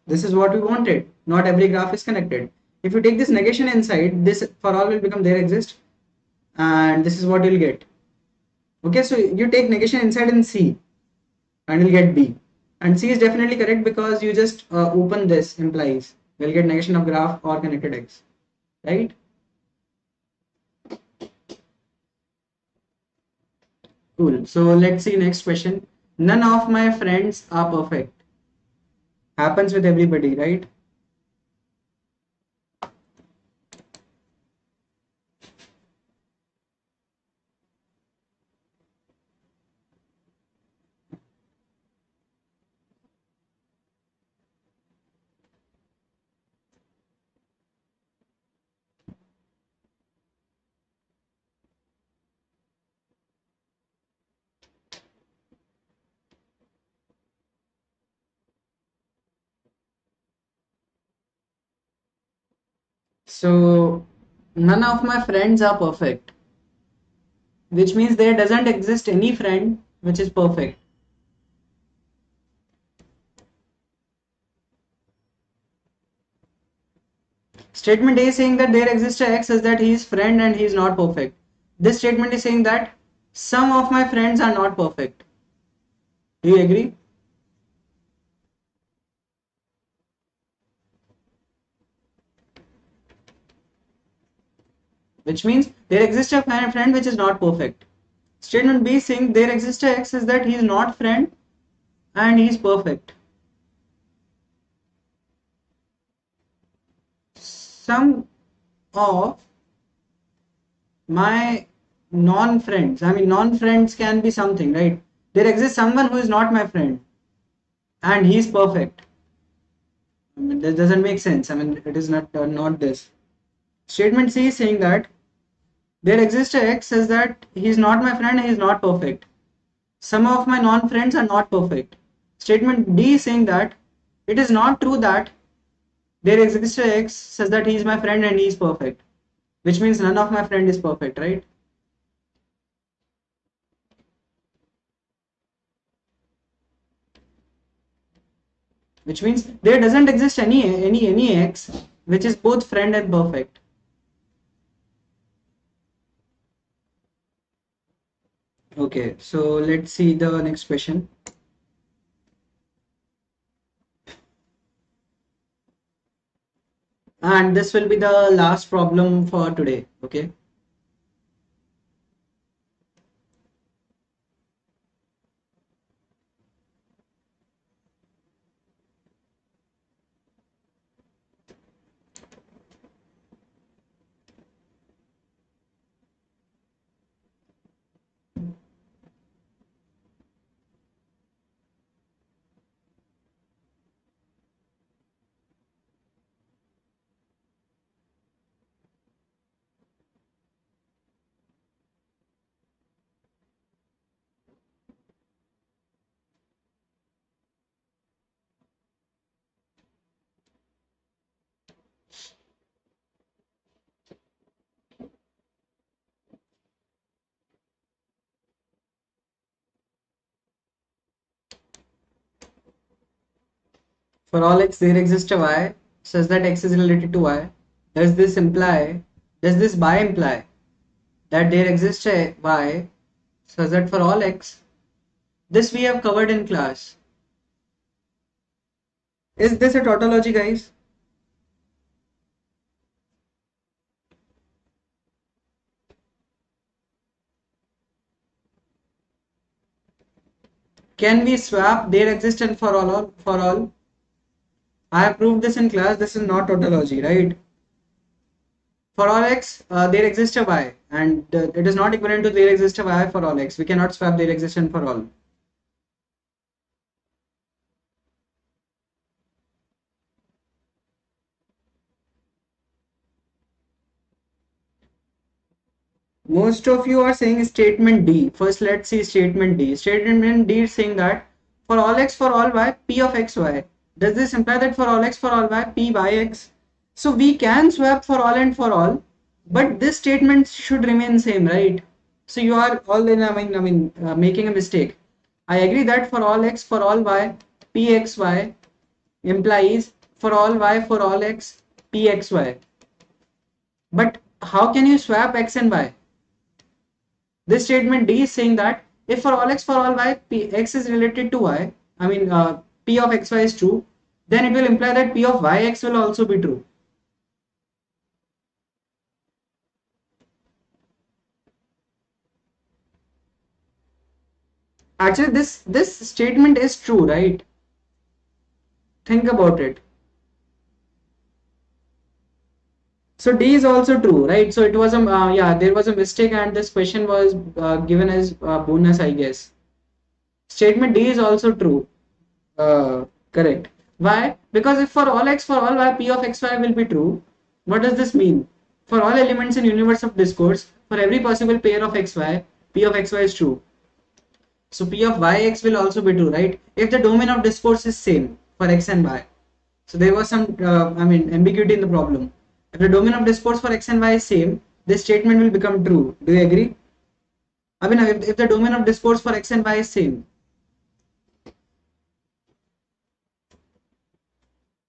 This is what we wanted. Not every graph is connected. If you take this negation inside, this for all will become there exist, and this is what you'll get. Okay, so you take negation inside in C, and you'll get B. And C is definitely correct because you just open this implies we'll get negation of graph or connected X, right? Cool. So let's see next question. None of my friends are perfect. Happens with everybody, right? So none of my friends are perfect, which means there doesn't exist any friend which is perfect. Statement A is saying that there exists a X is that he is friend and he is not perfect. This statement is saying that some of my friends are not perfect. Do you agree? Which means there exists a friend which is not perfect. Statement B is saying there exists a X is that he is not friend and he is perfect. Some of my non-friends, I mean non-friends can be something, right? There exists someone who is not my friend and he is perfect. I mean, this doesn't make sense. I mean, it is not this. Statement C is saying that there exists a X says that he is not my friend and he is not perfect. Some of my non-friends are not perfect. Statement D is saying that it is not true that there exists a X says that he is my friend and he is perfect. Which means none of my friend is perfect, right? Which means there doesn't exist any X which is both friend and perfect. Okay, so let's see the next question. And this will be the last problem for today. Okay. For all x there exists a y such that x is related to y. Does this by imply that there exists a y such that for all x? This we have covered in class. Is this a tautology, guys? Can we swap there exists and for all for all? I have proved this in class. This is not tautology, right? For all x, there exists a y, and it is not equivalent to there exists a y for all x. We cannot swap there exists and for all. Most of you are saying statement D. First, let's see statement D. Statement D is saying that for all x for all y, p of x y. Does this imply that for all x for all y, p y x? So we can swap for all and for all, but this statement should remain same, right? So you are all in, making a mistake. I agree that for all x for all y, p x y implies for all y for all x, p x y. But how can you swap x and y? This statement D is saying that if for all x for all y, p x is related to y, p of xy is true, then it will imply that p of yx will also be true. Actually, this statement is true, right? Think about it. So D is also true, right? So it was a there was a mistake, and this question was given as bonus, I guess. Statement D is also true. Correct. Why? Because if for all x for all y, p of xy will be true, what does this mean? For all elements in universe of discourse, for every possible pair of xy, p of xy is true. So p of yx will also be true, right? If the domain of discourse is same for x and y. So there was some ambiguity in the problem. If the domain of discourse for x and y is same, this statement will become true. Do you agree? I mean, if the domain of discourse for x and y is same,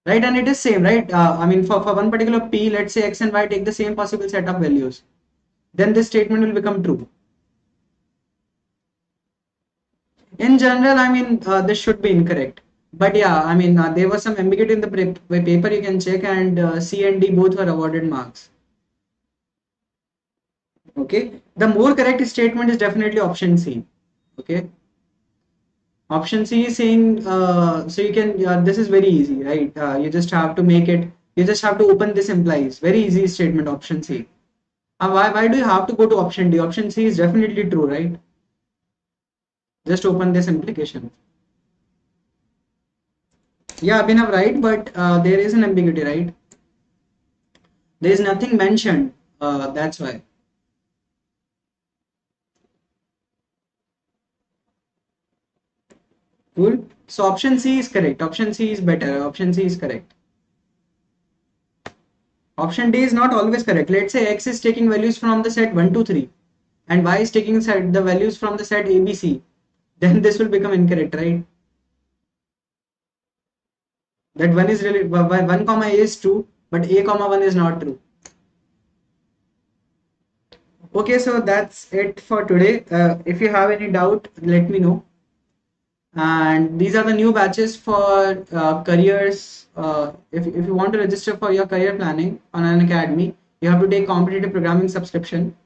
right, and it is same, right? I mean, for one particular p, let's say x and y take the same possible set of values, then this statement will become true. In general, I mean, this should be incorrect. But yeah, I mean, there was some ambiguity in the paper, you can check, and C and D both were awarded marks. Okay, the more correct statement is definitely option C. Okay, option C is saying, so you can, this is very easy, right? You just have to make it, you just have to open this implies. Very easy statement, option C. Why do you have to go to option D? Option C is definitely true, right? Just open this implication. Yeah, Abhinav, right, but there is an ambiguity, right? There is nothing mentioned, that's why. Cool. So option C is correct. Option C is better. Option C is correct. Option D is not always correct. Let's say X is taking values from the set 1, 2, 3 and Y is taking the values from the set ABC. Then this will become incorrect, right? That one is really 1 comma A is true, but A comma 1 is not true. Okay, so that's it for today. If you have any doubt, let me know. And these are the new batches for careers. If you want to register for your career planning on an academy, you have to take competitive programming subscription.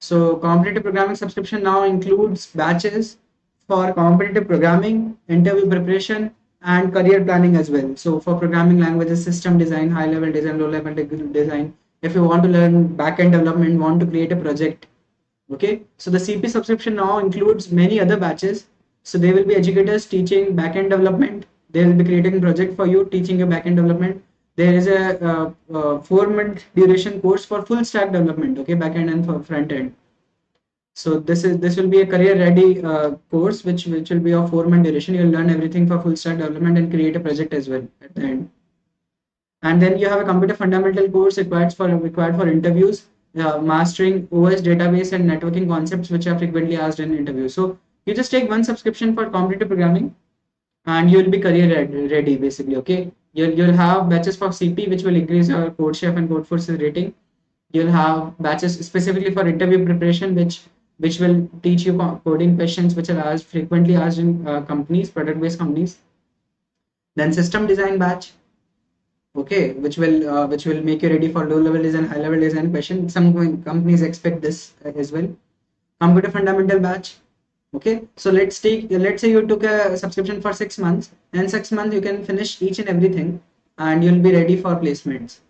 So competitive programming subscription now includes batches for competitive programming, interview preparation, and career planning as well. So for programming languages, system design, high level design, low level design. If you want to learn backend development, want to create a project. Okay, so the CP subscription now includes many other batches. So there will be educators teaching backend development. They will be creating a project for you, teaching you backend development. There is a 4-month duration course for full stack development. Okay, backend and for front end. So this will be a career ready course which will be of 4-month duration. You'll learn everything for full stack development and create a project as well at the end. And then you have a computer fundamental course required for interviews, mastering OS database and networking concepts which are frequently asked in interviews. So you just take one subscription for competitive programming and you will be career ready basically. Okay, you'll have batches for CP which will increase your CodeChef and Codeforces rating. You'll have batches specifically for interview preparation which will teach you coding questions which are asked frequently asked in companies, product based companies. Then system design batch, okay, which will make you ready for low level design, high level design question. Some companies expect this as well. Computer fundamental batch. Okay, so let's say you took a subscription for 6 months, and 6 months you can finish each and everything and you'll be ready for placements.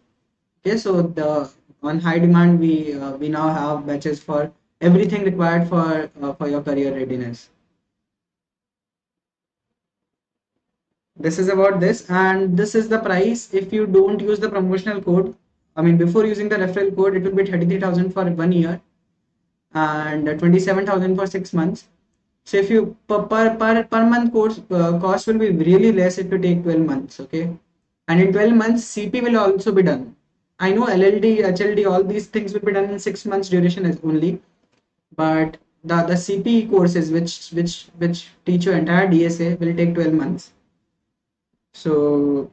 Okay, so the on high demand we now have batches for everything required for your career readiness. This is about this, and this is the price if you don't use the promotional code. I mean, before using the referral code, it will be 33,000 for 1 year and 27,000 for 6 months. So if you per month course cost will be really less if you take 12 months. Okay, and in 12 months CP will also be done. I know LLD, HLD, all these things will be done in 6 months duration as only, but the CP courses which teach you entire DSA will take 12 months. So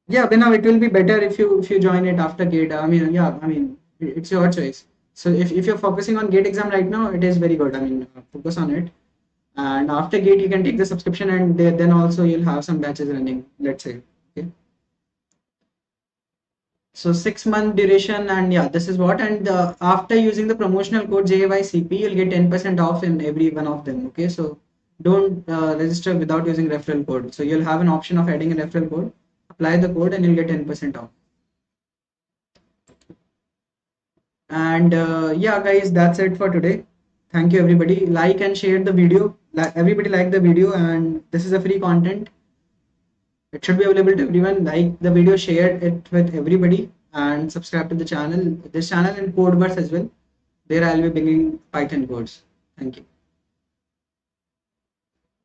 yeah, then now it will be better if you join it after GATE. I mean, yeah, I mean it's your choice. So if you're focusing on GATE exam right now, it is very good. I mean, focus on it. And after GATE, you can take the subscription, and then also you'll have some batches running. Let's say, okay. So 6-month duration, and yeah, this is what. And after using the promotional code JYCP, you'll get 10% off in every one of them. Okay, so don't register without using referral code. So you'll have an option of adding a referral code. Apply the code, and you'll get 10% off. And yeah, guys, that's it for today. Thank you, everybody. Like and share the video. Everybody like the video, and this is a free content. It should be available to everyone. Like the video, share it with everybody, and subscribe to the channel. This channel in Codeverse as well. There I'll be bringing Python codes. Thank you.